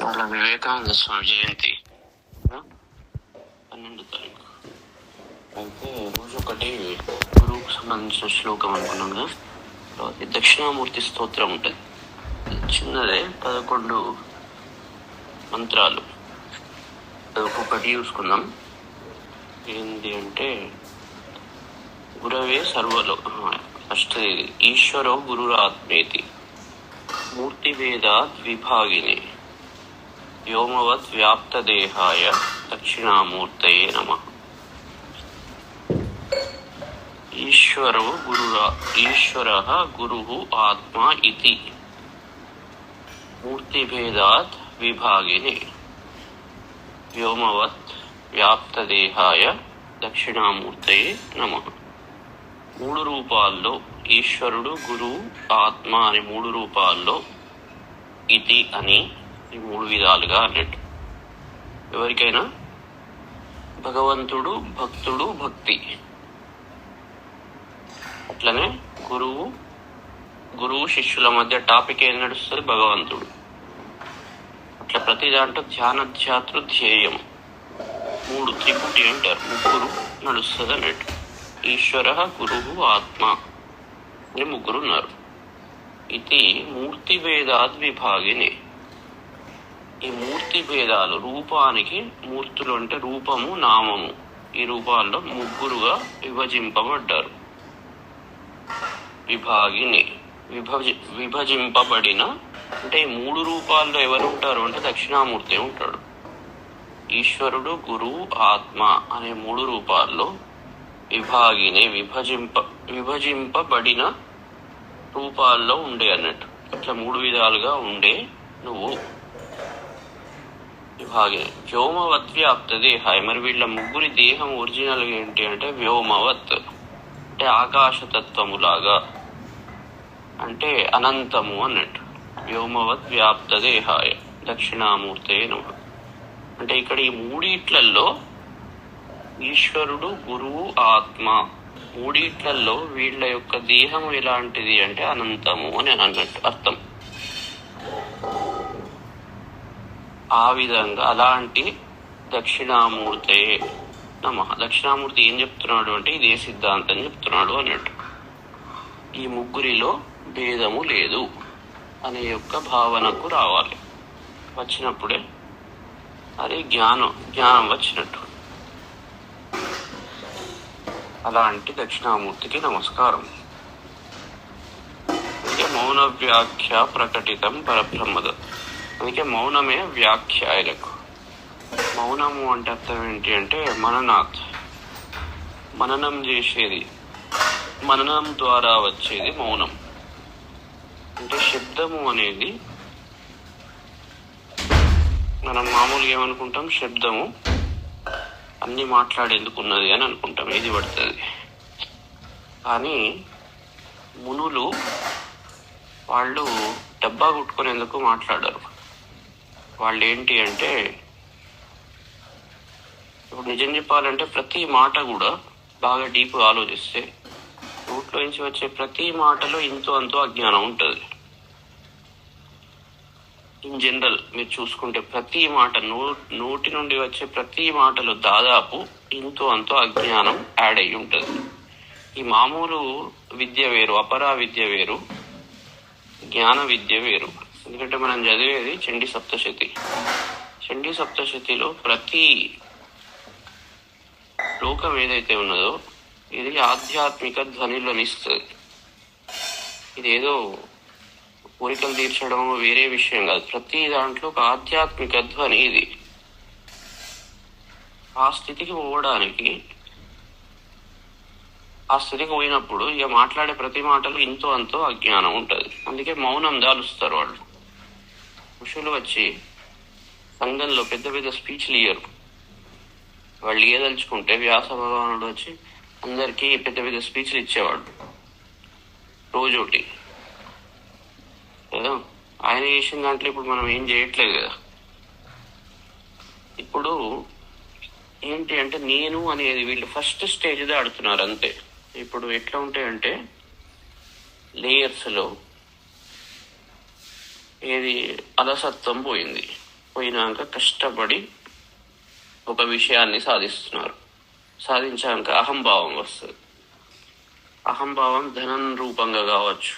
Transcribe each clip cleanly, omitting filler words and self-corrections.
వాళ్ళ వివేకానంద స్వామి జయంతి 12వ తారీఖు. అయితే రోజు ఒకటి గురువుకు సంబంధించిన శ్లోకం అనుకున్నాం కదా. తర్వాత దక్షిణామూర్తి స్తోత్రం ఉంటుంది, చిన్నదే, 11 మంత్రాలు. ఒక్కొక్కటి చూసుకుందాం. ఏంటి అంటే గురవే సర్వలో ఫస్ట్ ఈశ్వరో గురురాత్మేతి మూర్తిభేదాత్ విభాగిని వ్యోమవత్ వ్యాప్తదేహాయ దక్షిణామూర్తయే నమః. ఈశ్వరః గురుః ఆత్మా ఇతి మూర్తిభేదాత్ విభాగిని వ్యోమవత్ వ్యాప్తదేహాయ దక్షిణామూర్తయే నమః. 3 రూపాల్లో ఈశ్వరుడు, గురువు, ఆత్మ అనే 3 రూపాల్లో ఇతి అని ఈ 3 విధాలుగా అన్నట్టు. ఎవరికైనా భగవంతుడు, భక్తుడు, భక్తి, అట్లనే గురువు శిష్యుల మధ్య టాపిక్ ఏం నడుస్తుంది? భగవంతుడు. అట్లా ప్రతి దాంట్లో ధ్యానధ్యాతృ ధ్యేయం 3 త్రిపుటి అంటారు, 3 నడుస్తుంది అన్నట్టు. ఈశ్వర, గురువు, ఆత్మ అని 3 ఉన్నారు. ఇది మూర్తి భేదాద్ విభాగిని. ఈ మూర్తి భేదాలు రూపానికి, మూర్తులు అంటే రూపము, నామము, ఈ రూపాల్లో 3గా విభజింపబడ్డారు. విభాగిని విభజింపబడిన అంటే ఈ 3 రూపాల్లో ఎవరు ఉంటారు అంటే దక్షిణామూర్తి ఉంటాడు. ఈశ్వరుడు, గురువు, ఆత్మ అనే 3 రూపాల్లో విభాగిని విభజింపబడిన రూపాల్లో ఉండే అన్నట్టు. ఇట్లా 3 విధాలుగా ఉండే నువ్వు విభాగిని. వ్యోమవత్ వ్యాప్తదేహాయ. మరి వీళ్ళ 3 దేహం ఒరిజినల్ ఏంటి అంటే వ్యోమవత్ అంటే ఆకాశతత్వములాగా, అంటే అనంతము అన్నట్టు. వ్యోమవత్ వ్యాప్తదేహాయ దక్షిణామూర్తే నమః. అంటే ఇక్కడ ఈ 3 ఈశ్వరుడు, గురువు, ఆత్మ 3 వీళ్ళ యొక్క దేహం ఎలాంటిది అంటే అనంతము అని అన్నట్టు అర్థం. ఆ విధంగా అలాంటి దక్షిణామూర్తే నమః. దక్షిణామూర్తి ఏం చెప్తున్నాడు అంటే ఇదే సిద్ధాంతం చెప్తున్నాడు అన్నట్టు. ఈ 3లో భేదము లేదు అనే యొక్క భావనకు రావాలి. వచ్చినప్పుడే అది జ్ఞానం వచ్చినట్టు. అలాంటి దక్షిణామూర్తికి నమస్కారం. అందుకే మౌన వ్యాఖ్య ప్రకటితం పరబ్రహ్మద. అందుకే మౌనమే వ్యాఖ్య ఆయనకు. మౌనము అంటే అర్థం ఏంటి అంటే మననం చేసేది, మననం ద్వారా వచ్చేది మౌనం. అంటే శబ్దము అనేది మనం మామూలుగా ఏమనుకుంటాం, శబ్దము అన్ని మాట్లాడేందుకున్నది అని అనుకుంటాం, ఏది పడుతుంది. కానీ మునులు వాళ్ళు డబ్బా కొట్టుకునేందుకు మాట్లాడరు. వాళ్ళు ఏంటి అంటే, ఇప్పుడు నిజం చెప్పాలంటే ప్రతి మాట కూడా బాగా డీప్గా ఆలోచిస్తే నోట్లో నుంచి వచ్చే ప్రతి మాటలో ఇంతో అంతో అజ్ఞానం ఉంటుంది. ఇన్ జనరల్ మీరు చూసుకుంటే ప్రతి మాట, నోటి నుండి వచ్చే ప్రతి మాటలో దాదాపు ఇంతో అంతో అజ్ఞానం యాడ్ అయ్యి ఉంటుంది. ఈ మామూలు విద్య వేరు, అపరా విద్య వేరు, జ్ఞాన విద్య వేరు. ఎందుకంటే మనం చదివేది చండీ సప్తశతి. చండీ సప్తశతిలో ప్రతి శ్లోకం ఏదైతే ఉన్నదో ఇది ఆధ్యాత్మిక ధ్వనిలోనిస్తుంది. ఇదేదో కోరికలు తీర్చడం వేరే విషయం కాదు. ప్రతి దాంట్లో ఒక ఆధ్యాత్మిక ధ్వని ఇది. ఆ స్థితికి పోయినప్పుడు ఇక మాట్లాడే ప్రతి మాటలు ఇంతో అంతో అజ్ఞానం ఉంటుంది. అందుకే మౌనం దాలుస్తారు వాళ్ళు. ఋషులు వచ్చి సంఘంలో పెద్ద పెద్ద స్పీచ్లు ఇయ్యరు. వాళ్ళు ఏదలుచుకుంటే వ్యాస భగవానుడు వచ్చి అందరికీ పెద్ద పెద్ద స్పీచ్లు ఇచ్చేవాడు రోజోటి కదా. ఆయన చేసిన దాంట్లో ఇప్పుడు మనం ఏం చేయట్లేదు కదా. ఇప్పుడు ఏంటి అంటే నేను అనేది వీళ్ళు ఫస్ట్ స్టేజ్ దాడుతున్నారు అంతే. ఇప్పుడు ఎట్లా ఉంటాయంటే లేయర్స్లో ఏది అలసత్వం పోయింది, పోయినాక కష్టపడి ఒక విషయాన్ని సాధిస్తున్నారు. సాధించాక అహంభావం వస్తుంది. అహంభావం ధనం రూపంగా కావచ్చు,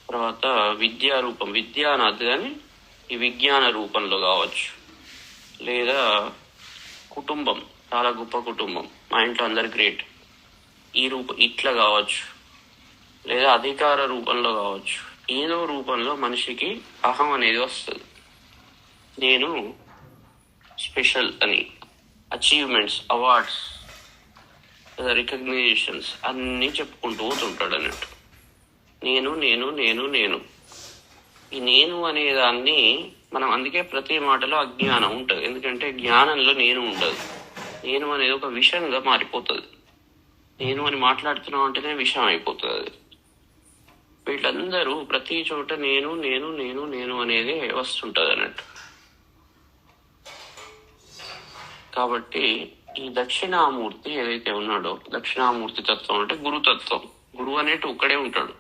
తర్వాత విద్యా రూపం, విద్య అనదు కానీ ఈ విజ్ఞాన రూపంలో కావచ్చు, లేదా కుటుంబం, చాలా గొప్ప కుటుంబం, మా ఇంట్లో అందరు గ్రేట్, ఈ ఇట్లా కావచ్చు, లేదా అధికార రూపంలో కావచ్చు. ఏదో రూపంలో మనిషికి అహం అనేది వస్తుంది. నేను స్పెషల్ అని, అచీవ్మెంట్స్, అవార్డ్స్, రికగ్నిషన్స్ అన్నీ చెప్పుకుంటూ పోతుంటాడు అన్నట్టు. నేను నేను నేను నేను ఈ నేను అనే దాన్ని మనం అందుకే ప్రతి మాటలో అజ్ఞానం ఉంటుంది. ఎందుకంటే జ్ఞానంలో నేను ఉండదు. నేను అనేది ఒక విషయంగా మారిపోతుంది. నేను అని మాట్లాడుతున్నాం అంటేనే విషయం అయిపోతుంది అది. వీళ్ళందరూ ప్రతి చోట నేను నేను నేను నేను అనేది వస్తుంటుంది అన్నట్టు. కాబట్టి ఈ దక్షిణామూర్తి ఏదైతే ఉన్నాడో, దక్షిణామూర్తి తత్వం అంటే గురుతత్వం. గురువు అనేటి ఒక్కడే ఉంటాడు.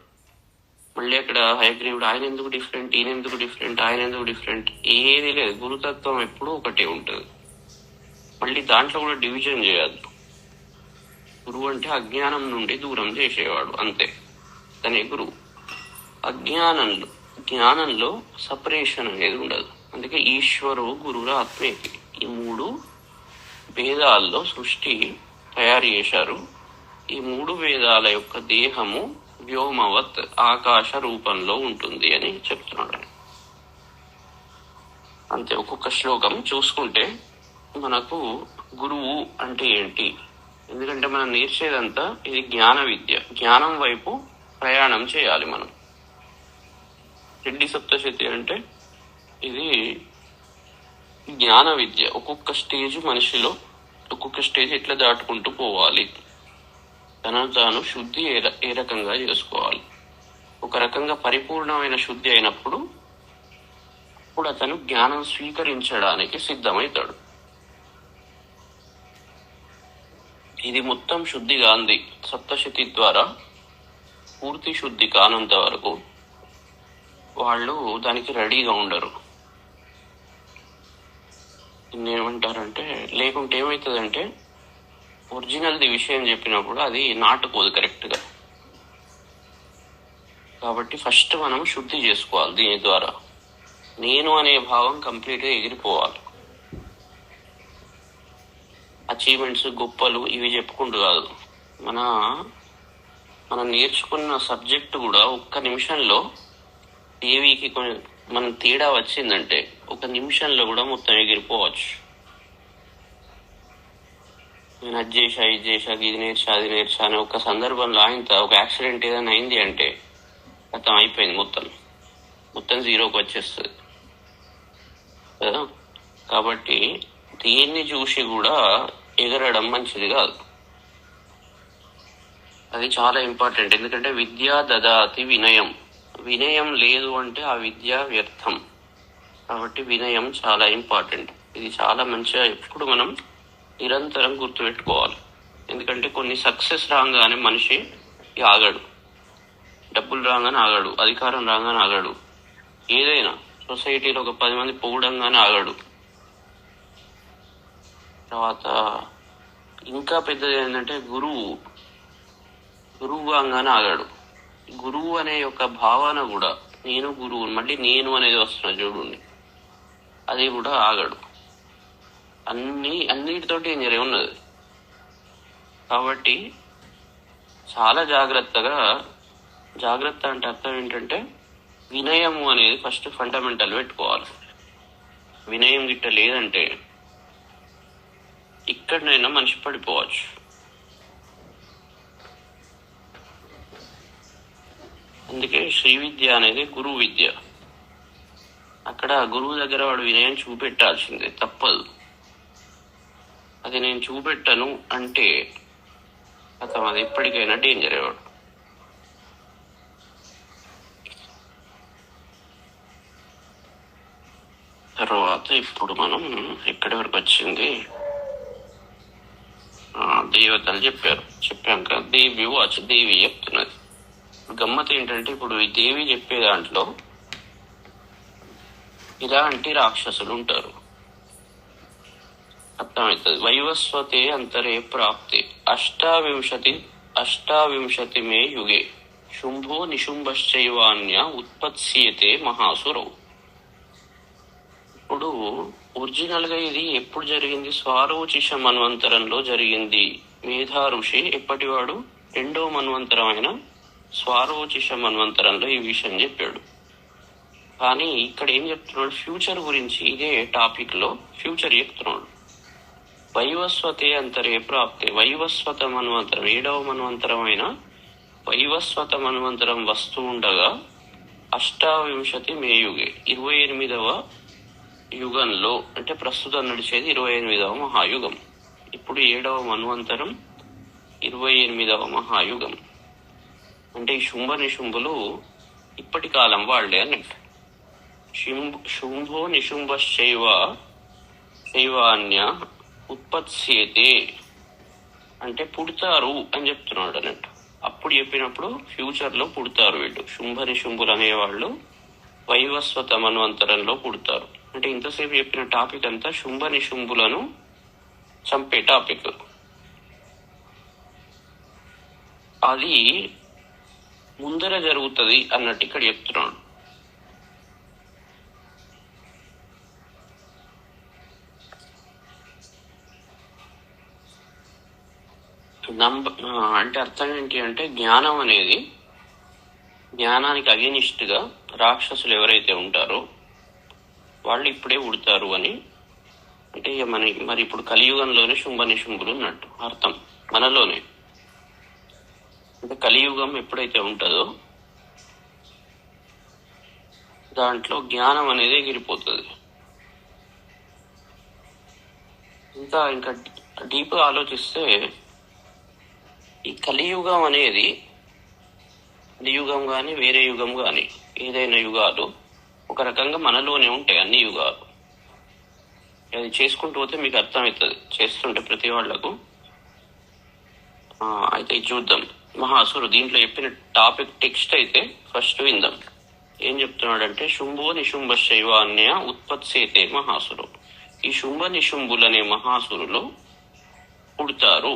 మళ్ళీ అక్కడ హయగ్రీవుడు ఆయన ఎందుకు డిఫరెంట్, ఈయన ఎందుకు డిఫరెంట్, ఆయన ఎందుకు డిఫరెంట్, ఏది లేదు. గురుతత్వం ఎప్పుడూ ఒకటే ఉంటుంది. మళ్ళీ దాంట్లో కూడా డివిజన్ చేయద్దు. గురువు అంటే అజ్ఞానం నుండి దూరం చేసేవాడు, అంతే. దాని గురువు. జ్ఞానంలో సపరేషన్ అనేది ఉండదు. అందుకే ఈశ్వరు గురువుల ఆత్మేతి. ఈ మూడు వేదాల్లో సృష్టి తయారు చేశారు. ఈ మూడు వేదాల యొక్క దేహము వ్యోమవత్ ఆకాశ రూపంలో ఉంటుంది అని చెప్తున్నాడు. అంతే. ఒక్కొక్క శ్లోకం చూసుకుంటే మనకు గురువు అంటే ఏంటి, ఎందుకంటే మనం నేర్చేదంతా ఇది జ్ఞాన విద్య. జ్ఞానం వైపు ప్రయాణం చేయాలి మనం. రెడ్డి సప్తశతి అంటే ఇది జ్ఞాన విద్య. ఒక్కొక్క స్టేజ్ మనిషిలో ఒక్కొక్క స్టేజ్ ఎట్లా దాటుకుంటూ పోవాలి, తనను తాను శుద్ధి ఏ రకంగా చేసుకోవాలి. ఒక రకంగా పరిపూర్ణమైన శుద్ధి అయినప్పుడు అప్పుడు అతను జ్ఞానం స్వీకరించడానికి సిద్ధమవుతాడు. ఇది మొత్తం శుద్ధి కాంది. సప్తశతి ద్వారా పూర్తి శుద్ధి కానంత వరకు వాళ్ళు దానికి రెడీగా ఉండరు. ఏమంటారంటే, లేకుంటే ఏమవుతుందంటే ఒరిజినల్ది విషయం చెప్పినప్పుడు అది నాటుకోదు కరెక్ట్గా. కాబట్టి ఫస్ట్ మనం శుద్ధి చేసుకోవాలి. దీని ద్వారా నేను అనే భావం కంప్లీట్గా ఎగిరిపోవాలి. అచీవ్మెంట్స్, గొప్పలు ఇవి చెప్పుకుంటూ కాదు. మనం నేర్చుకున్న సబ్జెక్ట్ కూడా ఒక్క నిమిషంలో దేవికి మనం తేడా వచ్చిందంటే ఒక నిమిషంలో కూడా మొత్తం ఎగిరిపోవచ్చు. నేను అది చేసా, ఇది చేసా, ఇది నేర్చా, అది నేర్చా అని ఒక సందర్భంలో ఆయన ఒక యాక్సిడెంట్ ఏదైనా అయింది అంటే మొత్తం అయిపోయింది, మొత్తం జీరోకి వచ్చేస్తుంది కదా. కాబట్టి దేన్ని చూసి కూడా ఎగరడం మంచిది కాదు. అది చాలా ఇంపార్టెంట్. ఎందుకంటే విద్యా దదాతి వినయం. వినయం లేదు అంటే ఆ విద్య వ్యర్థం. కాబట్టి వినయం చాలా ఇంపార్టెంట్. ఇది చాలా మంచిగా ఎప్పుడు మనం నిరంతరం గుర్తుపెట్టుకోవాలి. ఎందుకంటే కొన్ని సక్సెస్ రాగానే మనిషి ఆగడు, డబ్బులు రాగానే ఆగడు, అధికారం రాగానే ఆగడు, ఏదైనా సొసైటీలో ఒక 10 మంది పొగడంగానే ఆగడు. తర్వాత ఇంకా పెద్దది ఏంటంటే గురువు కాగానే ఆగాడు. గురువు అనే యొక్క భావన కూడా నేను గురువు, మళ్ళీ నేను అనేది వస్తున్నా చూడండి, అది కూడా ఆగడు. అన్నిటితోటి ఎంజరే ఉన్నది. కాబట్టి చాలా జాగ్రత్త అంటే అర్థం ఏంటంటే వినయము అనేది ఫస్ట్ ఫండమెంటల్ పెట్టుకోవాలి. వినయం గిట్ట లేదంటే ఇక్కడనైనా మనిషి పడిపోవచ్చు. అందుకే శ్రీ విద్య అనేది గురువు విద్య. అక్కడ గురువు దగ్గర వాడు వినయం చూపెట్టాల్సిందే, తప్పదు. అది నేను చూపెట్టను అంటే అతను అది ఎప్పటికైనా డేంజర్ అయ్యాడు. తర్వాత ఇప్పుడు మనం ఎక్కడి వరకు వచ్చింది, దేవతలు చెప్పాక దేవి వాచ్, దేవి చెప్తున్నది. గమ్మత్ ఏంటంటే ఇప్పుడు ఈ దేవి చెప్పే దాంట్లో ఇలాంటి రాక్షసులు ఉంటారు. అర్థమవుతుంది. వైవస్వతే అంతరే ప్రాప్తే అష్టావింశతి మే యుగే శుంభో నిశుంభశ్చైవాన్య ఉత్పత్స్యతే మహాసురౌ. ఇప్పుడు ఒరిజినల్ గా ఇది ఎప్పుడు జరిగింది? స్వారోచిష మన్వంతరంలో జరిగింది. మేధా ఋషి ఎప్పటివాడు? 2వ మన్వంతరం అయిన స్వారోచిష మన్వంతరంలో ఈ విషయం చెప్పాడు. కానీ ఇక్కడ ఏం చెప్తున్నాడు? ఫ్యూచర్ గురించి ఇదే టాపిక్ లో ఫ్యూచర్ చెప్తున్నాడు. వైవస్వతే అంతరే ప్రాప్తే, వైవస్వత మన్వంతరం 7వ మన్వంతరం అయిన వైవస్వత మన్వంతరం వస్తూ ఉండగా అష్టావింశతి మే యుగే 28వ యుగంలో, అంటే ప్రస్తుతం నడిచేది 28వ మహాయుగం. ఇప్పుడు 7వ మన్వంతరం 28వ మహాయుగం. అంటే ఈ శుంభ నిశుంభులు ఇప్పటి కాలం వాళ్లే అన్నట్టు. శుంభో నిశుంభశ్చైవాన్య ఉత్పత్స్యతే అంటే పుడతారు అని చెప్తున్నాడు అన్నట్టు. అప్పుడు చెప్పినప్పుడు ఫ్యూచర్ లో పుడతారు వీళ్ళు. శుంభ నిశుంభులు అనేవాళ్ళు వైవస్వత మన్వంతరంలో పుడతారు. అంటే ఇంతసేపు చెప్పిన టాపిక్ అంతా శుంభ నిశుంభులను చంపే టాపిక్. అది ముందర జరుగుతుంది అన్నట్టు ఇక్కడ చెప్తున్నాడు. అంటే అర్థం ఏంటి అంటే, జ్ఞానం అనేది, జ్ఞానానికి అగెనిస్ట్ గా రాక్షసులు ఎవరైతే ఉంటారో వాళ్ళు ఇప్పుడే ఉడతారు అని. అంటే మరి ఇప్పుడు కలియుగంలోనే శుంభ నిశుంభులు ఉన్నట్టు అర్థం మనలోనే. అంటే కలియుగం ఎప్పుడైతే ఉంటుందో దాంట్లో జ్ఞానం అనేది ఎగిరిపోతుంది. ఇంకా డీప్ గా ఆలోచిస్తే ఈ కలియుగం అనేది, కలియుగం గాని వేరే యుగం గాని ఏదైనా యుగాలు ఒక రకంగా మనలోనే ఉంటాయి. అన్ని యుగాలు అది చేసుకుంటూ పోతే మీకు అర్థమవుతుంది, చేస్తుంటే ప్రతి వాళ్లకు. అయితే చూద్దాం. మహాసురు దీంట్లో చెప్పిన టాపిక్ టెక్స్ట్ అయితే ఫస్ట్ విందాం. ఏం చెప్తున్నాడంటే, శుంభో నిశుంభశ్చైవాన్య ఉత్పత్స్యతే మహాసురు. ఈ శుంభ నిశుంభులనే మహాసురులు పుడతారు.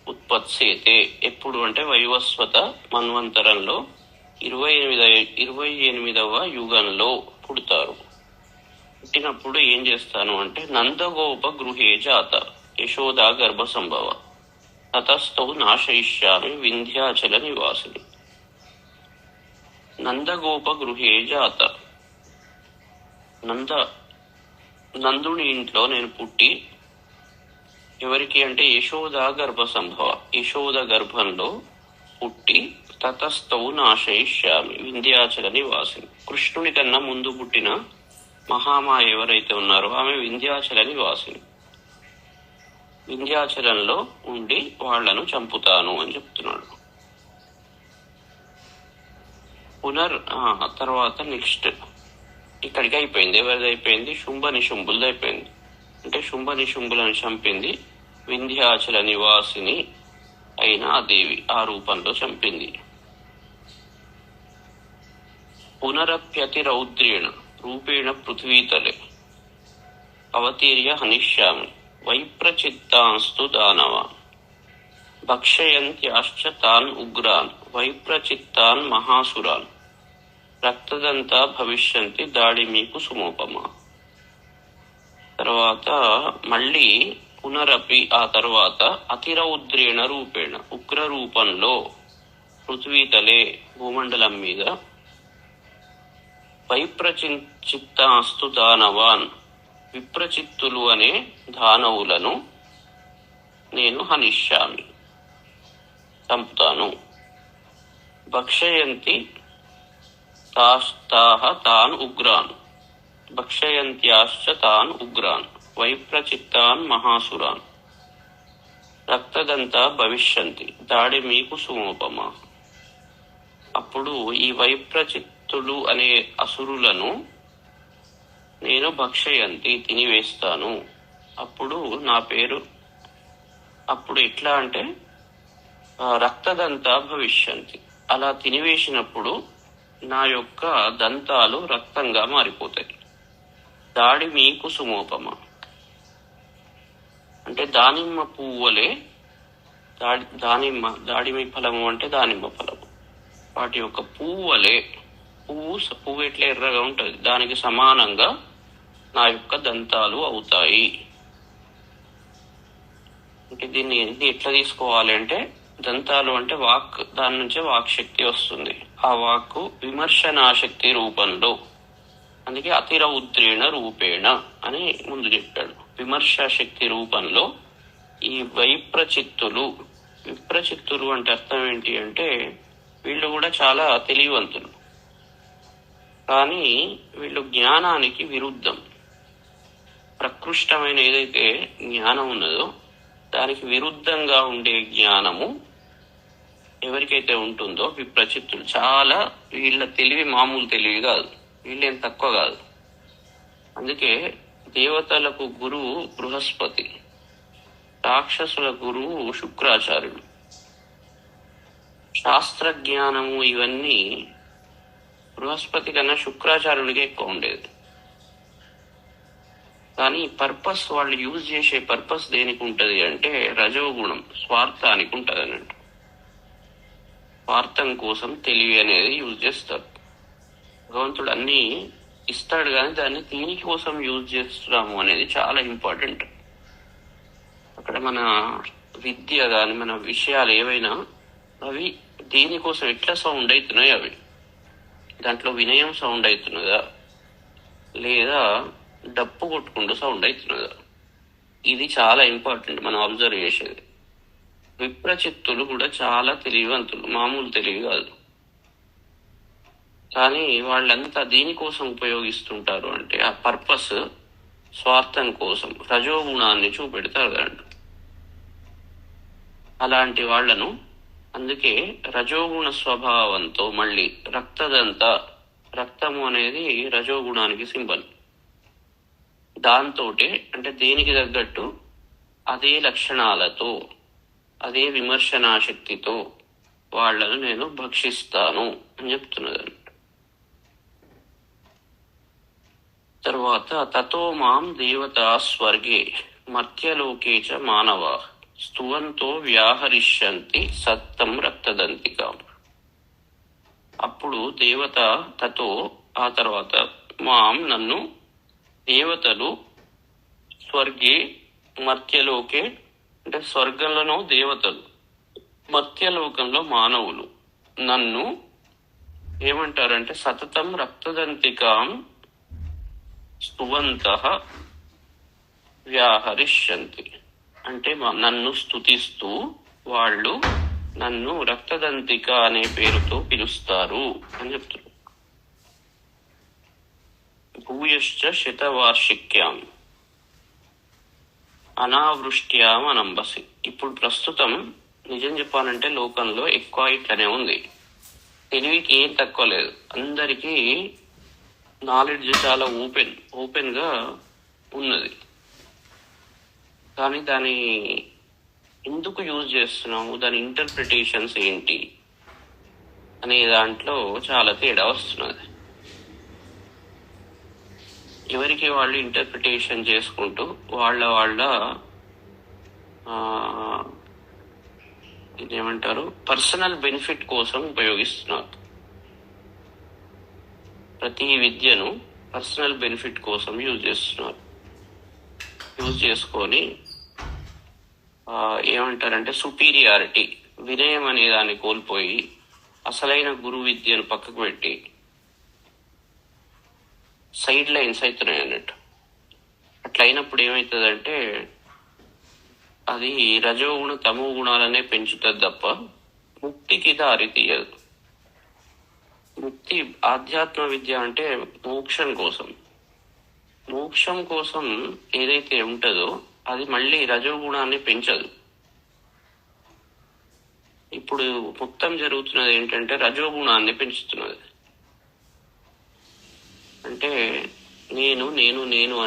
ఉత్పత్స్యతే ఎప్పుడు అంటే వైవస్వత మన్వంతరంలో 28వ యుగంలో పుడతారు. పుట్టినప్పుడు ఏం చేస్తాను అంటే, నందగోప గృహే జాత యశోదా గర్భ సంభవ తతస్థౌ నాశయిష్యామి వింధ్యాచల నివాసిని. నందగోప గృహే జాత, నందుని ఇంట్లో నేను పుట్టి, ఎవరికి అంటే యశోద గర్భ సంభవ, యశోద గర్భంలో పుట్టి, తతస్థౌ నాశయిష్యామి వింధ్యాచల నివాసిని. కృష్ణుని కన్నా ముందు పుట్టిన మహామాయ ఎవరైతే ఉన్నారో ఆమె వింధ్యాచల నివాసిని. వింధ్యాచలంలో ఉండి వాళ్లను చంపుతాను అని చెప్తున్నాడు. తర్వాత నెక్స్ట్ ఇక్కడికి అయిపోయింది. ఎవరిది అయిపోయింది? శుంభ నిశుంభులది అయిపోయింది. అంటే శుంభ నిశుంభులను చంపింది వింధ్యాచల నివాసిని అయిన ఆ దేవి, ఆ రూపంలో చంపింది. పునరప్యతి రౌద్రేణ రూపేణ పృథ్వీతలే అవతీర్య హనిష్యామి వైప్రచిత్తాంస్తు దానవ భక్షయంత్యాశ్చ తాన్ ఉగ్రాన్ వైప్రచిత్తాన్ మహాసురాన్ రక్తదంతా భవిష్యంతి దాడిమీకు సుమోపమా. తర్వాత మళ్ళీ పునరపి, ఆ తర్వాత అతిరౌద్రేణ రూపేణ ఉగ్ర రూపంలో పృథ్వీతలే భూమండలం మీద వైప్రచిత్తాస్తు దానవాన్ విప్రచిత్తులు అనే దానవులను నేను హనిష్యామి చంపుతాను. భక్షయంతి తాన్ ఉగ్రాన్ భక్షయంత్యాశ్చ తాన్ ఉగ్రాన్ వైప్రచిత్తాన్ మహాసురాన్ రక్తదంతా భవిష్యంతి దాడిమీకు సుమోపమా. అప్పుడు ఈ వైప్రచిత్తులు అనే అసురులను నేను భక్షయంతి తినివేస్తాను. అప్పుడు నా పేరు, అప్పుడు ఎట్లా అంటే రక్తదంతా భవిష్యంతి, అలా తినివేసినప్పుడు నా యొక్క దంతాలు రక్తంగా మారిపోతాయి. దాడిమి కుసుమోపమ. అంటే దానిమ్మ పువ్వులే దాడిమి ఫలము అంటే దానిమ్మ ఫలము. వాటి యొక్క పువ్వులే, పువ్వు ఎట్లా ఎర్రగా ఉంటుంది, దానికి సమానంగా నా యొక్క దంతాలు అవుతాయి. అంటే దీన్ని ఎట్లా తీసుకోవాలి అంటే, దంతాలు అంటే వాక్, దాని నుంచే వాక్ శక్తి వస్తుంది. ఆ వాక్కు విమర్శనాశక్తి రూపంలో, అందుకే అతిరౌద్రేణ రూపేణ అని ముందు చెప్పాడు. విమర్శ శక్తి రూపంలో ఈ విప్రచిత్తులు అంటే అర్థం ఏంటి అంటే, వీళ్ళు కూడా చాలా తెలివివంతులు, కానీ వీళ్ళు జ్ఞానానికి విరుద్ధం. ప్రకృష్టమైన ఏదైతే జ్ఞానం ఉన్నదో దానికి విరుద్ధంగా ఉండే జ్ఞానము ఎవరికైతే ఉంటుందో విప్రచిత్తులు. చాలా వీళ్ళ తెలివి మామూలు తెలివి కాదు, వీళ్ళేం తక్కువ కాదు. అందుకే దేవతలకు గురువు బృహస్పతి, రాక్షసుల గురువు శుక్రాచార్యుడు. శాస్త్రజ్ఞానము ఇవన్నీ బృహస్పతి కన్నా శుక్రాచార్యుడికి ఎక్కువ ఉండేది. కానీ పర్పస్, వాళ్ళు యూజ్ చేసే పర్పస్ దేనికి ఉంటది అంటే రజోగుణం, స్వార్థానికి ఉంటది అన్నట్టు. స్వార్థం కోసం తెలివి అనేది యూజ్ చేస్తారు. భగవంతుడు అన్ని ఇస్తాడు, కానీ దాన్ని దీనికోసం యూజ్ చేస్తున్నాము అనేది చాలా ఇంపార్టెంట్. అక్కడ మన విద్య కానీ మన విషయాలు ఏవైనా అవి దీనికోసం ఎట్లా సౌండ్ అవుతున్నాయి, అవి దాంట్లో వినయం సౌండ్ అవుతున్నదా లేదా డప్పు కొట్టుకుంటూ సౌండ్ అవుతున్నదా, ఇది చాలా ఇంపార్టెంట్ మనం అబ్జర్వ్ చేసేది. విప్రచిత్తులు కూడా చాలా తెలివివంతులు, మామూలు తెలివి కాదు. కానీ వాళ్ళంతా దీనికోసం ఉపయోగిస్తుంటారు అంటే ఆ పర్పస్ స్వార్థం కోసం, రజోగుణాన్ని చూపెడతారు కదండి. అలాంటి వాళ్లను, అందుకే రజోగుణ స్వభావంతో, మళ్ళీ రక్తము అనేది రజోగుణానికి సింబల్. దాంతో అంటే దేనికి తగ్గట్టు అదే లక్షణాలతో, అదే విమర్శనాశక్తితో వాళ్లను నేను భక్షిస్తాను అని చెప్తున్నది. తర్వాత తతో మాం దేవతా స్వర్గే మర్త్యలోకే చ మానవా స్తువంతో వ్యాహరిష్యంతి సత్తం రక్తదంతిక. అప్పుడు దేవత తతో, ఆ తర్వాత మాం నన్ను, దేవతలు స్వర్గే మర్త్యలోకే అంటే స్వర్గంలోనూ దేవతలు, మర్త్యలోకంలో మానవులు నన్ను ఏమంటారంటే సతతం రక్తదంతికాం స్తువంతః వ్యాహరిష్యంతి. అంటే నన్ను స్తుతిస్తూ వాళ్ళు నన్ను రక్తదంతిక అనే పేరుతో పిలుస్తారు అని చెప్తున్నారు. భూయశ్చ శతవార్షిక్యాం అనావృష్ట్యాం అనంబసి. ఇప్పుడు ప్రస్తుతం నిజం చెప్పాలంటే లోకంలో ఎక్కువ ఇట్లనే ఉంది. తెలివికి ఏం తక్కువ లేదు, అందరికీ నాలెడ్జ్ చాలా ఓపెన్ గా ఉన్నది. కానీ దాని ఎందుకు యూజ్ చేస్తున్నాము, దాని ఇంటర్ప్రిటేషన్స్ ఏంటి అనే దాంట్లో చాలా తేడా వస్తున్నది. ఎవరికి వాళ్ళు ఇంటర్ప్రిటేషన్ చేసుకుంటూ వాళ్ళ ఇదేమంటారు పర్సనల్ బెనిఫిట్ కోసం ఉపయోగిస్తున్నారు. ప్రతి విద్యను పర్సనల్ బెనిఫిట్ కోసం యూజ్ చేస్తున్నారు. యూజ్ చేసుకొని ఏమంటారంటే సుపీరియారిటీ, వినయం అనే దాన్ని కోల్పోయి అసలైన గురు విద్యను పక్కకు పెట్టి సైడ్ లైన్స్ అవుతున్నాయి అన్నట్టు. అట్లా అయినప్పుడు ఏమవుతుందంటే అది రజోగుణ తమో గుణాలనే పెంచుతుంది తప్ప ముక్తికి దారి తీయదు. ముక్తి, ఆధ్యాత్మ విద్య అంటే మోక్షం కోసం ఏదైతే ఉంటుందో అది మళ్ళీ రజోగుణాన్ని పెంచదు. ఇప్పుడు మొత్తం జరుగుతున్నది ఏంటంటే రజోగుణాన్ని పెంచుతున్నది. అంటే నేను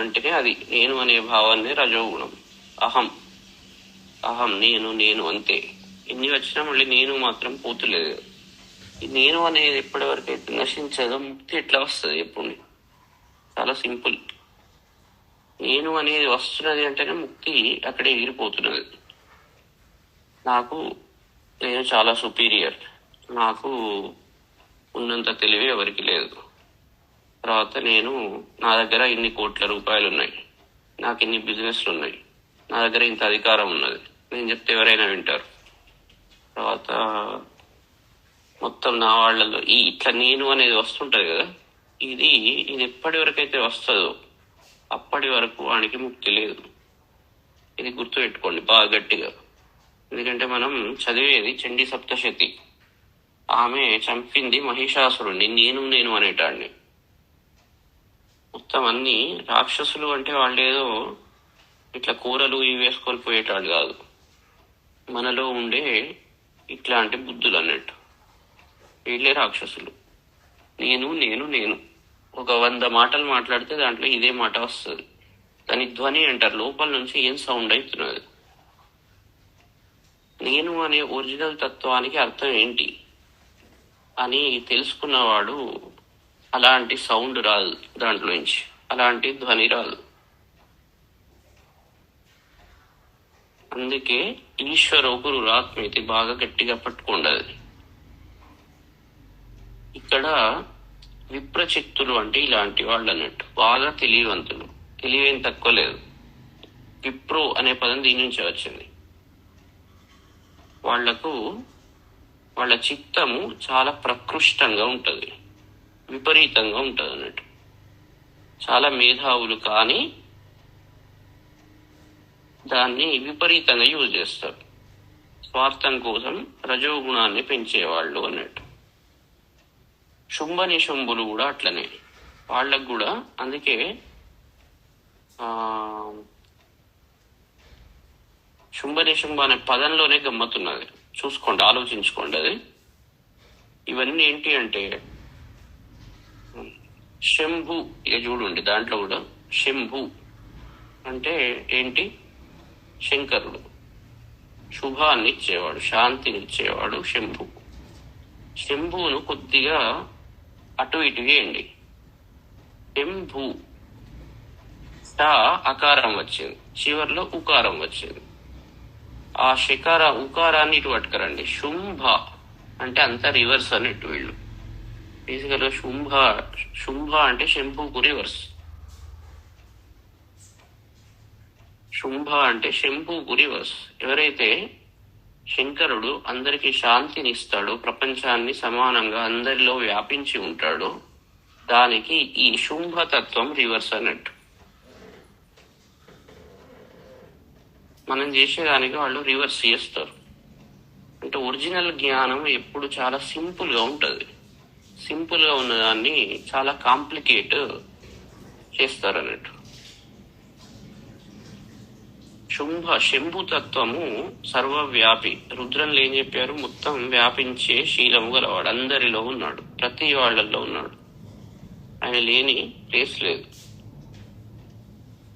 అంటేనే అది నేను అనే భావాన్ని రజోగుణం. అహం నేను అంతే. ఎన్ని వచ్చినా మళ్ళీ నేను మాత్రం పోతులేదు. నేను అనేది ఎప్పటి వరకు అయితే నశించదో ముక్తి ఎట్లా వస్తుంది? ఎప్పుడు చాలా సింపుల్. నేను అనేది వస్తున్నది అంటేనే ముక్తి అక్కడే ఎగిరిపోతున్నది. నేను చాలా సుపీరియర్, నాకు ఉన్నంత తెలివి ఎవరికి లేదు, తర్వాత నా దగ్గర ఇన్ని కోట్ల రూపాయలు ఉన్నాయి, నాకు ఇన్ని బిజినెస్లు ఉన్నాయి, నా దగ్గర ఇంత అధికారం ఉన్నది, నేను చెప్తే ఎవరైనా వింటారు. తర్వాత మొత్తం నా వాళ్ళలో ఇట్లా నేను అనేది వస్తుంటది కదా, ఇది ఎప్పటి వరకు అయితే వస్తుందో అప్పటి వరకు వానికి ముక్తి లేదు. ఇది గుర్తుపెట్టుకోండి బాగా గట్టిగా. ఎందుకంటే మనం చదివేది చండీ సప్తశతి. ఆమె చంపింది మహిషాసురుణ్ణి, నేను అనేటాడిని. మొత్తం అన్ని రాక్షసులు అంటే వాళ్ళు ఏదో ఇట్లా కూరలు ఇవి వేసుకొని పోయేటాడు కాదు, మనలో ఉండే ఇట్లాంటి బుద్ధులు అన్నట్టు. వీళ్ళే రాక్షసులు. నేను ఒక 100 మాటలు మాట్లాడితే దాంట్లో ఇదే మాట వస్తుంది. దాని ధ్వని అంటారు. లోపల నుంచి ఏం సౌండ్ అవుతున్నది. నేను అనే ఒరిజినల్ తత్వానికి అర్థం ఏంటి అని తెలుసుకున్నవాడు అలాంటి సౌండ్ రాదు, దాంట్లోంచి అలాంటి ధ్వని రాదు. అందుకే ఈశ్వరోగురు రాత్మేతి బాగా గట్టిగా పట్టుకుండదు. ఇక్కడ విప్రచిత్తులు అంటే ఇలాంటి వాళ్ళు అన్నట్టు, బాగా తెలివివంతులు. తెలివేం తక్కువ లేదు. విప్రో అనే పదం దీని నుంచి వచ్చింది. వాళ్ళ చిత్తము చాలా ప్రకృష్టంగా ఉంటది, విపరీతంగా ఉంటది అన్నట్టు. చాలా మేధావులు, కానీ దాన్ని విపరీతంగా యూజ్ చేస్తారు. స్వార్థం కోసం రజోగుణాన్ని పెంచేవాళ్ళు అన్నట్టు. శుంభ నిశుంభులు కూడా అట్లనే. వాళ్ళకు కూడా అందుకే శుంభ నిశుంభ అనే పదంలోనే గమ్మతున్నది. చూసుకోండి, ఆలోచించుకోండి. అది ఇవన్నీ ఏంటి అంటే శంభు, ఇక చూడండి దాంట్లో కూడా శంభు అంటే ఏంటి? శంకరుడు. శుభాన్ని ఇచ్చేవాడు, శాంతిని ఇచ్చేవాడు శంభు. శంభును కొద్దిగా అటు ఇటు వేయండి. శంభు టా అకారం వచ్చింది, చివర్లో ఉకారం వచ్చింది. ఆ ఉకారాన్ని ఇటు పట్టుకరండి. శుంభ అంటే అంత రివర్స్ అన్నట్టు. వీళ్ళు బేసికల్ గా శుంభ అంటే శంభుకు రివర్స్. శుంభ అంటే శంభుకు రివర్స్. ఎవరైతే శంకరుడు అందరికి శాంతిని ఇస్తాడో, ప్రపంచాన్ని సమానంగా అందరిలో వ్యాపించి ఉంటాడో, దానికి ఈ శుంభతత్వం రివర్స్ అన్నట్టు. మనం చేసేదానికి వాళ్ళు రివర్స్ చేస్తారు. అంటే ఒరిజినల్ జ్ఞానం ఎప్పుడు చాలా సింపుల్ గా ఉంటది. సింపుల్ గా ఉన్నదాన్ని చాలా కాంప్లికేట్ చేస్తారు అన్నట్టు. శంభుతత్వము సర్వవ్యాపి. రుద్రంలో ఏం చెప్పారు? మొత్తం వ్యాపించే శీలము గలవాడు, అందరిలో ఉన్నాడు, ప్రతి వాళ్ళల్లో ఉన్నాడు. ఆయన లేని ప్లేస్ లేదు.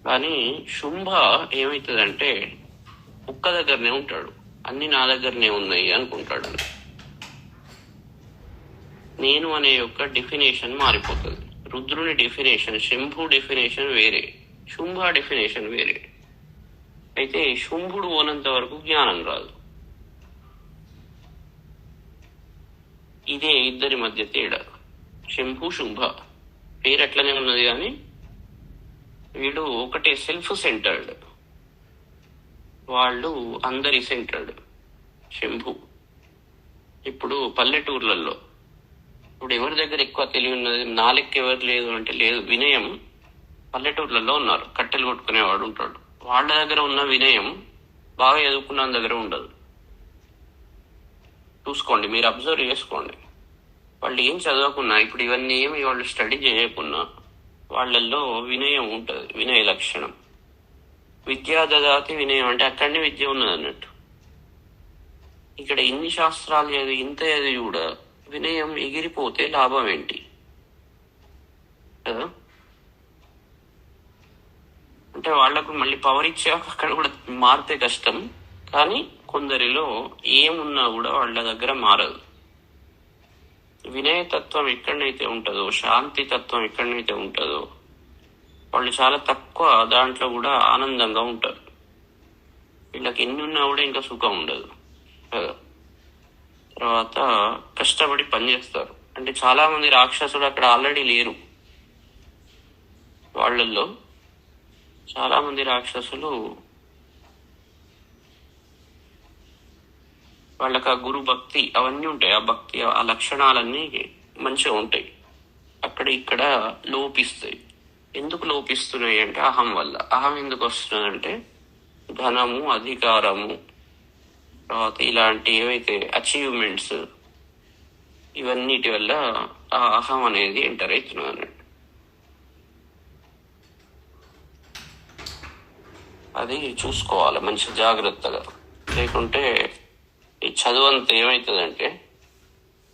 కానీ శుంభ ఏమవుతుందంటే ఒక్క దగ్గరనే ఉంటాడు, అన్ని నా దగ్గరనే ఉన్నాయి అనుకుంటాడు. నేను అనే యొక్క డెఫినేషన్ మారిపోతుంది. రుద్రుని డెఫినేషన్, శంభు డెఫినేషన్ వేరే, శుంభ డెఫినేషన్ వేరే. అయితే శుంభుడు పోనంత వరకు జ్ఞానం రాదు. ఇదే ఇద్దరి మధ్య తేడా. శంభు శుంభ పేరు ఎట్లనే ఉన్నది, కానీ వీడు ఒకటే సెల్ఫ్ సెంటర్డ్, వాళ్ళు అందరి సెంటర్డ్. శంభు ఇప్పుడు పల్లెటూర్లలో ఇప్పుడు ఎవరి దగ్గర ఎక్కువ తెలివి ఉన్నది? నా లెక్క ఎవరు లేదు అంటే లేదు. వినయం పల్లెటూర్లలో ఉన్నారు, కట్టెలు కొట్టుకునేవాడు ఉంటాడు. వాళ్ళ దగ్గర ఉన్న వినయం బాగా చదువుకున్న దగ్గర ఉండదు. చూసుకోండి, మీరు అబ్జర్వ్ చేసుకోండి. వాళ్ళు ఏం చదవకున్నా, ఇప్పుడు ఇవన్నీ ఏమి వాళ్ళు స్టడీ చేయకున్నా, వాళ్ళల్లో వినయం ఉంటుంది, వినయ లక్షణం. విద్యా దదాతి వినయం అంటే అక్కడనే విద్య ఉన్నది అన్నట్టు. ఇక్కడ ఇన్ని శాస్త్రాలు చదివి ఇంత చదివి కూడా వినయం ఎగిరిపోతే లాభం ఏంటి కదా? అంటే వాళ్లకు మళ్ళీ పవర్ ఇచ్చాక అక్కడ కూడా మారితే కష్టం. కానీ కొందరిలో ఏమున్నా కూడా వాళ్ళ దగ్గర మారదు. వినయతత్వం ఎక్కడనైతే ఉంటుందో, శాంతి తత్వం ఎక్కడనైతే ఉంటుందో, వాళ్ళు చాలా తక్కువ దాంట్లో కూడా ఆనందంగా ఉంటారు. వీళ్ళకి ఎన్ని ఉన్నా కూడా ఇంకా సుఖం ఉండదు కదా. తర్వాత కష్టపడి పనిచేస్తారు. అంటే చాలా మంది రాక్షసులు అక్కడ ఆల్రెడీ లేరు. వాళ్ళల్లో చాలా మంది రాక్షసులు వాళ్ళకి ఆ గురు భక్తి అవన్నీ ఉంటాయి. ఆ భక్తి ఆ లక్షణాలన్నీ మంచిగా ఉంటాయి. అక్కడ ఇక్కడ లోపిస్తాయి. ఎందుకు లోపిస్తున్నాయి అంటే అహం వల్ల. అహం ఎందుకు వస్తుందంటే ధనము, అధికారము, తర్వాత ఇలాంటి ఏవైతే అచీవ్మెంట్స్ ఇవన్నిటి వల్ల ఆ అహం అనేది ఎంటర్ అవుతున్నది అన్నట్టు. అది చూసుకోవాలి మంచి జాగ్రత్తగా. లేకుంటే ఈ చదువు అంతా ఏమవుతుందంటే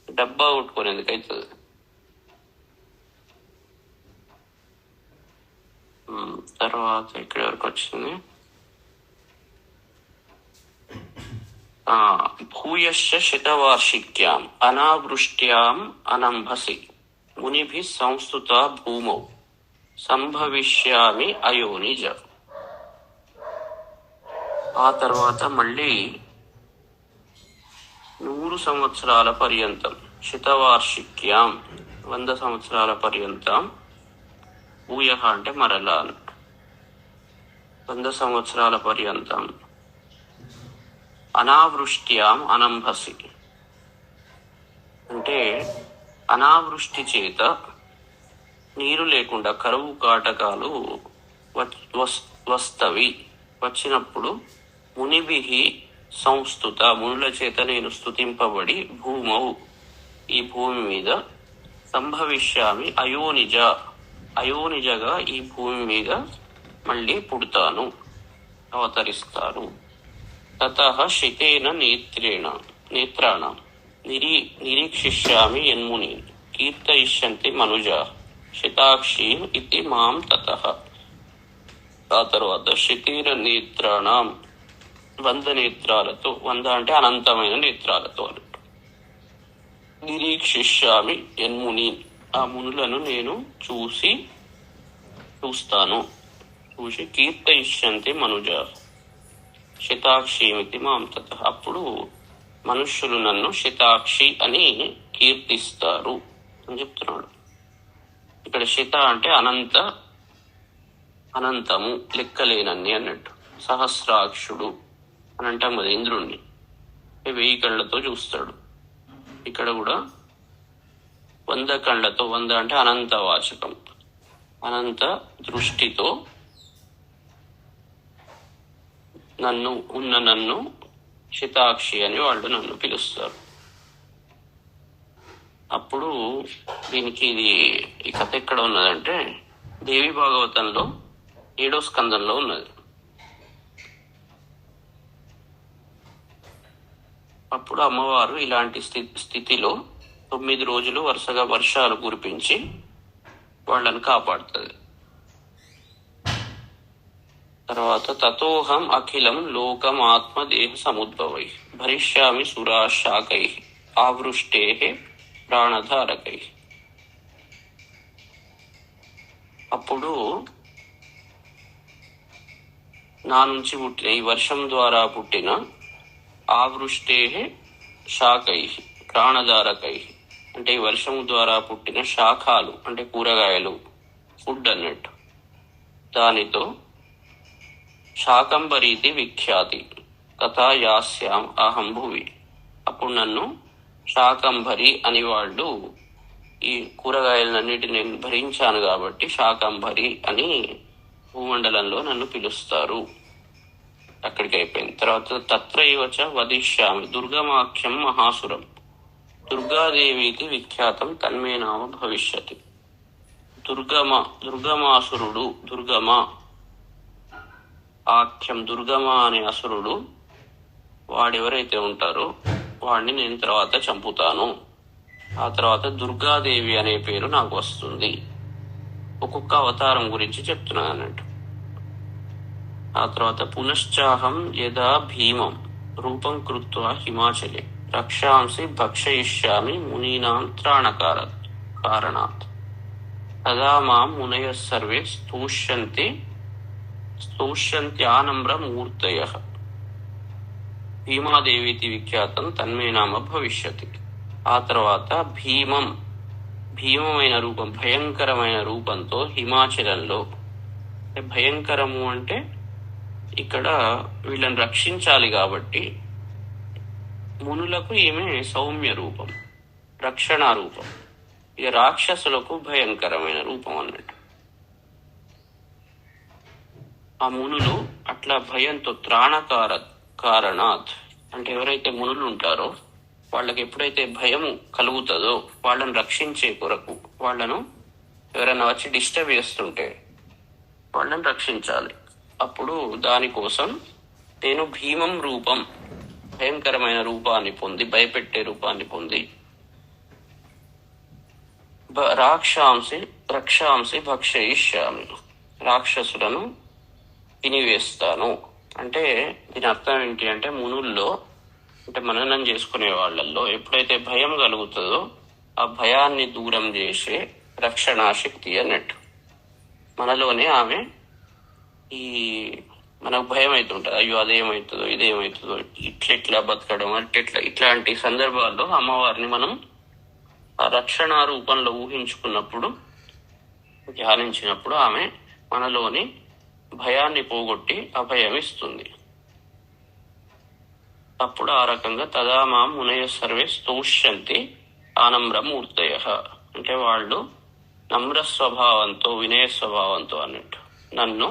డబ్బా కొట్టుకునేందుకు అవుతుంది. తర్వాత ఇక్కడ వరకు వచ్చింది. భూయశ్చ శతవార్షిక్యాం అనావృష్ట్యాం అనంభసి మునిభి సంస్థుత భూమౌ సంభవిష్యామి అయోనిజ. ఆ తర్వాత మళ్ళీ 100 సంవత్సరాల పర్యంతం, శతవార్షిక్యాం 100 సంవత్సరాల పర్యంతం, భూయ అంటే మరలా 100 సంవత్సరాల పర్యంతం, అనావృష్ట్యాం అనంభసి అంటే అనావృష్టి చేత నీరు లేకుండా కరువు కాటకాలు వస్తవి వచ్చినప్పుడు మునిభిహి సంస్థుత మునుల చేత నేను స్తుతింపబడి భూమౌ ఈ భూమి మీద సంభవిష్యామి అయోనిజ అయోనిజగా ఈ భూమి మీద మళ్ళీ పుడతాను, అవతరిస్తాను. తతః శితేన నేత్రాణం నిరీక్షిష్యామి యన్ముని కీర్తయిష్యంతి మనుజా శతాక్షీం ఇతి మాం తతః. ఆ తర్వాత శితేన నేత్రాణం 100 నేత్రాలతో, 100 అంటే అనంతమైన నేత్రాలతో అన్నట్టు, నిరీక్షిష్యామి యన్ముని ఆ మునులను నేను చూస్తాను, చూసి కీర్తయిష్యంతి మనుజ శతాక్షిమితి మాం తతః అప్పుడు మనుష్యులు నన్ను శతాక్షి అని కీర్తిస్తారు అని చెప్తున్నాడు. ఇక్కడ శత అంటే అనంతము, లెక్కలేనన్ని అన్నట్టు. సహస్రాక్షుడు అని అంటాం కదా ఇంద్రుణ్ణి, 1000 కళ్ళతో చూస్తాడు. ఇక్కడ కూడా 100 కళ్ళతో, 100 అంటే అనంత వాచకం, అనంత దృష్టితో నన్ను శతాక్షి అని వాళ్ళు నన్ను పిలుస్తారు. అప్పుడు దీనికి ఈ కథ ఎక్కడ ఉన్నదంటే దేవి భాగవతంలో 7వ స్కందంలో ఉన్నది. అప్పుడు అమ్మవారు ఇలాంటి స్థితిలో 9 రోజులు వరుసగా వర్షాలు కురిపించి వాళ్ళని కాపాడుతుంది. తర్వాత తతోహం అఖిలం లోకం ఆత్మదేహ సముద్భవై భరిష్యామి సురాశాకై ఆవృష్టే ప్రాణధారకై. అప్పుడు నా నుంచి పుట్టిన ఈ వర్షం ద్వారా పుట్టిన ఆవృష్టే శాకై ప్రాణధారకై అంటే ఈ వర్షం ద్వారా పుట్టిన శాఖాలు అంటే కూరగాయలు, ఫుడ్ అన్నట్టు, దానితో శాకంబరీతి విఖ్యాతి తథా యాస్యాం అహం భువి. అప్పుడు నన్ను శాకంభరి అని వాళ్ళు, ఈ కూరగాయలన్నిటిని నేను భరించాను కాబట్టి శాకంభరి అని భూమండలంలో నన్ను పిలుస్తారు. అక్కడికి అయిపోయింది. తర్వాత తత్రైవచ వదిష్యామి దుర్గమాఖ్యం మహాసురం దుర్గాదేవికి విఖ్యాతం తన్మే నామ భవిష్యతి. దుర్గమాసురుడు, ఆఖ్యం దుర్గమ అనే అసురుడు, వాడెవరైతే ఉంటారో వాడిని నేను తర్వాత చంపుతాను. ఆ తర్వాత దుర్గాదేవి అనే పేరు నాకు వస్తుంది. ఒక్కొక్క అవతారం గురించి చెప్తున్నాను అన్నట్టు. ఆ తర్వాత పునశ్చాహం యదా భీమం రూపం కృత్వా హిమాచలే రక్షాంసి భక్షయిష్యామి మునీనాం త్రాణకారాత్. తదా మాం మునయః సర్వే స్తూష్యంత్యానమ్రమూర్తయః భీమాదేవితి విఖ్యాతం తన్మే నామ భవిష్యతి. ఆ తర్వాత భీమమైన రూపం, భయంకరమైన రూపంతో హిమాచలంలో, భయంకరము అంటే ఇక్కడ వీళ్ళని రక్షించాలి కాబట్టి మునులకు ఈమె సౌమ్య రూపం, రక్షణ రూపం. ఇక రాక్షసులకు భయంకరమైన రూపం అన్నట్టు. ఆ మునులు అట్లా భయంతో కారణాత్ అంటే ఎవరైతే మునులు ఉంటారో వాళ్ళకి ఎప్పుడైతే భయం కలుగుతుందో వాళ్ళని రక్షించే కొరకు, వాళ్ళను ఎవరైనా వచ్చి డిస్టర్బ్ చేస్తుంటే వాళ్ళని రక్షించాలి. అప్పుడు దానికోసం నేను భీమం రూపం, భయంకరమైన రూపాన్ని పొంది, భయపెట్టే రూపాన్ని పొంది రక్షాంసి భక్షయిష్యామి, రాక్షసులను తినివేస్తాను. అంటే దీని అర్థం ఏంటి అంటే మునుల్లో అంటే మననం చేసుకునే వాళ్ళల్లో ఎప్పుడైతే భయం కలుగుతుందో ఆ భయాన్ని దూరం చేసే రక్షణాశక్తి అన్నట్టు. మనలోనే ఆమె ఈ మనకు భయం అవుతుంటది, అయ్యో అదేమవుతుందో ఇదేమవుతుందో, ఇట్లా బతకడం ఇట్లాంటి సందర్భాల్లో అమ్మవారిని మనం ఆ రక్షణ రూపంలో ఊహించుకున్నప్పుడు, ధ్యానించినప్పుడు ఆమె మనలోని భయాన్ని పోగొట్టి అభయం ఇస్తుంది. అప్పుడు ఆ రకంగా తదా మాం మునయ సర్వే స్తోష్యంతి ఆనమ్రమూర్తయః అంటే వాళ్ళు నమ్ర స్వభావంతో, వినయ స్వభావంతో అన్నట్టు నన్ను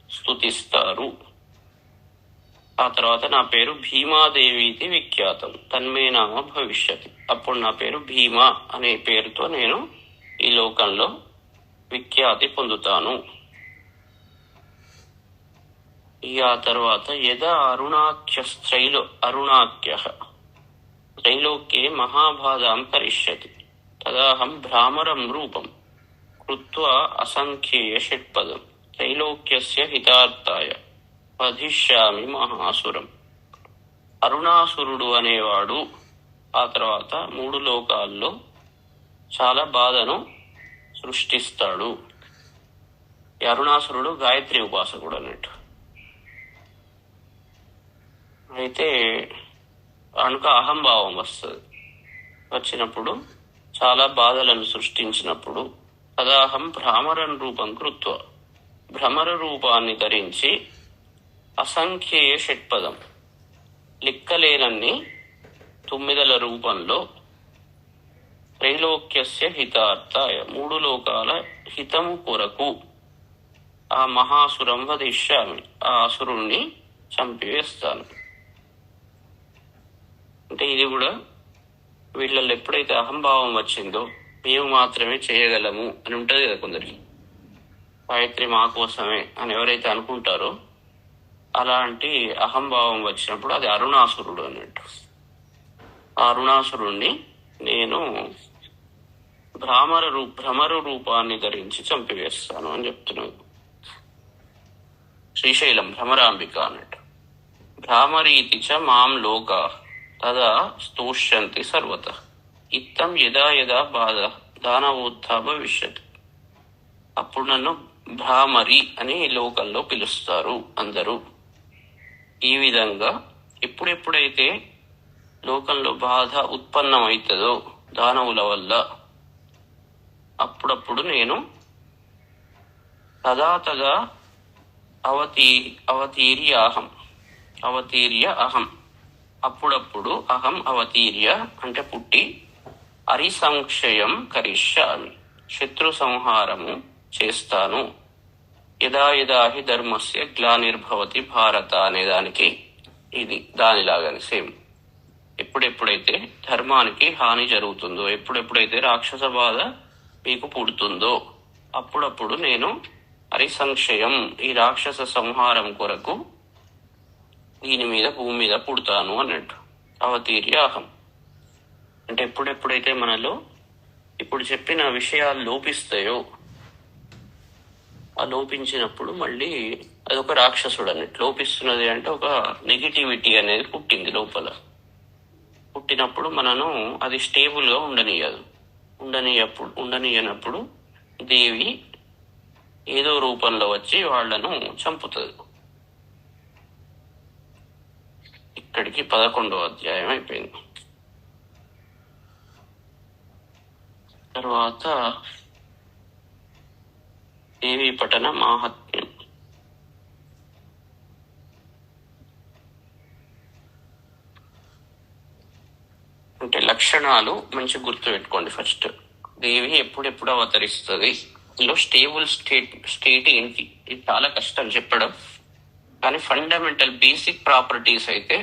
స్తుతిస్తారు. ఆ తర్వాత నా పేరు భీమాదేవితి విఖ్యాతం తన్మే నామ భవిష్యతి. అప్పుడు నా పేరు భీమా అనే పేరుతో నేను ఈ లోకంలో విఖ్యాతి పొందుతాను. ఆ తర్వాత యదా అరుణాఖ్య త్రైలోక్యే మహాబాధాం కరిష్యతి తదాహం భ్రామరం రూపం కృత్వా అసంఖ్యేయ షట్పదం త్రైలోక్యస్య హితార్థాయ వధిష్యామి మహాసురం. అరుణాసురుడు అనేవాడు ఆ తర్వాత 3 లోకాల్లో చాలా బాధను సృష్టిస్తాడు. ఈ అరుణాసురుడు గాయత్రి ఉపాసకుడు అన్నట్టు. అయితే కనుక అహంభావం వచ్చినప్పుడు, చాలా బాధలను సృష్టించినప్పుడు తదాహం భ్రామరం రూపం కృత్వ భ్రమర రూపాన్ని ధరించి అసంఖ్యేయ షట్పదం లెక్కలేనన్ని 9 రూపంలో త్రైలోక్యస్య హితార్థాయ 3 లోకాల హితము కొరకు ఆ మహాసురం వధిష్యామి ఆ అసురుణ్ణి చంపివేస్తాను. అంటే ఇది కూడా వీళ్ళల్లో ఎప్పుడైతే అహంభావం వచ్చిందో మేము మాత్రమే చేయగలము అని ఉంటుంది కదా కొందరికి, గాయత్రి మా కోసమే అని ఎవరైతే అనుకుంటారో అలాంటి అహంభావం వచ్చినప్పుడు అది అరుణాసురుడు అన్నట్టు. ఆ అరుణాసురుణ్ణి నేను భ్రమర రూపాన్ని ధరించి చంపివేస్తాను అని చెప్తున్నాను. శ్రీశైలం భ్రమరాంబిక అన్నట్టు. భ్రామరీతి చ మాం లోకా తదా స్తోష్యంతి సర్వతః ఇత్తం యదా యదా బాధ దానవోత్థ భవిష్యత్. అప్పుడు నన్ను భ్రామరి అని లోకంలో పిలుస్తారు అందరూ. ఈ విధంగా ఎప్పుడెప్పుడైతే లోకంలో బాధ ఉత్పన్నమవుతుందో దానవుల వల్ల, అప్పుడప్పుడు నేను తదా అవతీర్య అహం అప్పుడప్పుడు అహం అవతీర్య అంటే పుట్టి అరిసంక్షయం కరిష్యామి శత్రు సంహారము చేస్తాను. యదా యదా హి ధర్మస్య గ్లానిర్భవతి భారత అనేదానికి ఇది దానిలాగానే సేమ్. ఎప్పుడెప్పుడైతే ధర్మానికి హాని జరుగుతుందో, ఎప్పుడెప్పుడైతే రాక్షస బాధ మీకు పుడుతుందో అప్పుడప్పుడు నేను హరిసంక్షయం ఈ రాక్షస సంహారం కొరకు దీని మీద భూమి మీద పుడతాను అన్నట్టు. అవతీర్య అహం అంటే ఎప్పుడెప్పుడైతే మనలో ఇప్పుడు చెప్పిన విషయాలు లోపిస్తాయో ఆ లోపించినప్పుడు మళ్ళీ అదొక రాక్షసుడు అన్నట్టు. లోపిస్తున్నది అంటే ఒక నెగిటివిటీ అనేది పుట్టింది లోపల. పుట్టినప్పుడు మనను అది స్టేబుల్ గా ఉండనియనప్పుడు దేవి ఏదో రూపంలో వచ్చి వాళ్లను చంపుతుంది. ఇక్కడికి 11వ అధ్యాయం అయిపోయింది. తర్వాత దేవి పఠన మాహాత్మ్యం. అంటే లక్షణాలు మంచి గుర్తు పెట్టుకోండి. ఫస్ట్ దేవి ఎప్పుడెప్పుడు అవతరిస్తుంది, ఇందులో స్టేబుల్ స్టేట్ ఏంటి, ఇది చాలా కష్టం చెప్పడం. కానీ ఫండమెంటల్ బేసిక్ ప్రాపర్టీస్ అయితే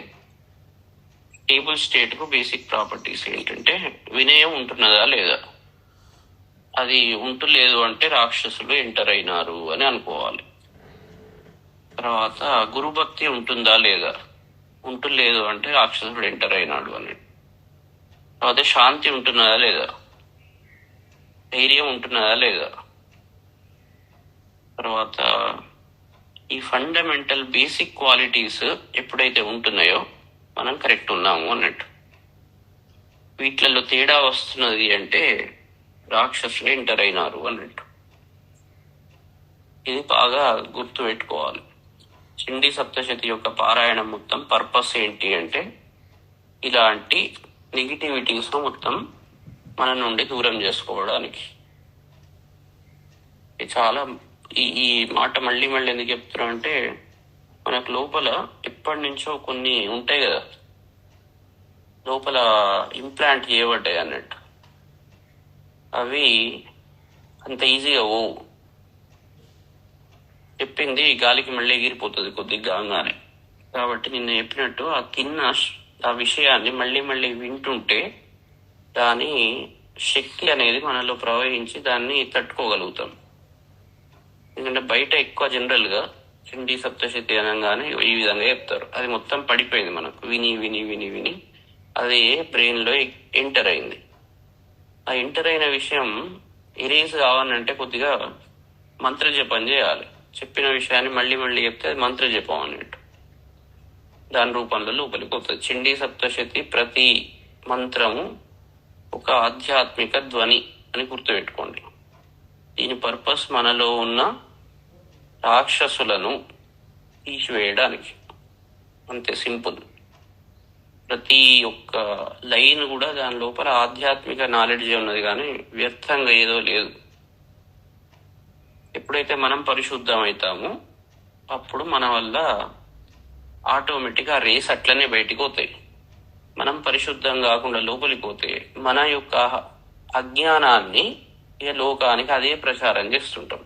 స్టేబుల్ స్టేట్ కు బేసిక్ ప్రాపర్టీస్ ఏంటంటే వినయం ఉంటున్నదా లేదా, అది ఉంటలేదు అంటే రాక్షసులు ఎంటర్ అయినారు అని అనుకోవాలి. తర్వాత గురుభక్తి ఉంటుందా లేదా, ఉంటలేదు అంటే రాక్షసుడు ఎంటర్ అయినాడు అని. తర్వాత శాంతి ఉంటున్నదా లేదా, ధైర్యం ఉంటున్నదా లేదా. తర్వాత ఈ ఫండమెంటల్ బేసిక్ క్వాలిటీస్ ఎప్పుడైతే ఉంటున్నాయో మనం కరెక్ట్ ఉన్నాము అన్నట్టు. వీటిలలో తేడా వస్తున్నది అంటే రాక్షసులు ఎంటర్ అయినారు అన్నట్టు. ఇది బాగా గుర్తు పెట్టుకోవాలి. చండీ సప్తశతి యొక్క పారాయణం మొత్తం పర్పస్ ఏంటి అంటే ఇలాంటి నెగిటివిటీస్ మొత్తం మన నుండి దూరం చేసుకోవడానికి. చాలా ఈ మాట మళ్ళీ మళ్ళీ ఎందుకు చెప్తున్నా అంటే మనకు లోపల ఎప్పటి నుంచో కొన్ని ఉంటాయి కదా, లోపల ఇంప్లాంట్ చేయబడ్డాయి అన్నట్టు. అవి అంత ఈజీగా చెప్పింది గాలికి మళ్ళీ ఎగిరిపోతుంది కొద్దిగా కాగానే. కాబట్టి నిన్న చెప్పినట్టు ఆ విషయాన్ని మళ్ళీ మళ్ళీ వింటుంటే దాని శక్తి అనేది మనలో ప్రవహించి దాన్ని తట్టుకోగలుగుతాం. ఎందుకంటే బయట ఎక్కువ జనరల్ గా చండీ సప్తశతి అనగానే ఈ విధంగా చెప్తారు, అది మొత్తం పడిపోయింది మనకు విని విని విని విని అది బ్రెయిన్ లో ఎంటర్ అయింది. ఆ ఎంటర్ అయిన విషయం ఎరేజ్ కావాలంటే కొద్దిగా మంత్ర జపం చేయాలి. చెప్పిన విషయాన్ని మళ్ళీ మళ్ళీ చెప్తే అది మంత్ర జపం అన్నట్టు, దాని రూపంలో లోపలికి వస్తుంది. చండీ సప్తశతి ప్రతి మంత్రము ఒక ఆధ్యాత్మిక ధ్వని అని గుర్తుపెట్టుకోండి. దీని పర్పస్ మనలో ఉన్న రాక్షసులను తీసివేయడానికి, అంతే సింపుల్. ప్రతి ఒక్క లైన్ కూడా దాని లోపల ఆధ్యాత్మిక నాలెడ్జ్ ఉన్నది, కానీ వ్యర్థంగా ఏదో లేదు. ఎప్పుడైతే మనం పరిశుద్ధం అవుతామో అప్పుడు మన వల్ల ఆటోమేటిక్ ఆ రేస్ అట్లనే బయటికి పోతాయి. మనం పరిశుద్ధం కాకుండా లోపలికి పోతే మన యొక్క అజ్ఞానాన్ని లోకానికి అదే ప్రచారం చేస్తుంటాం.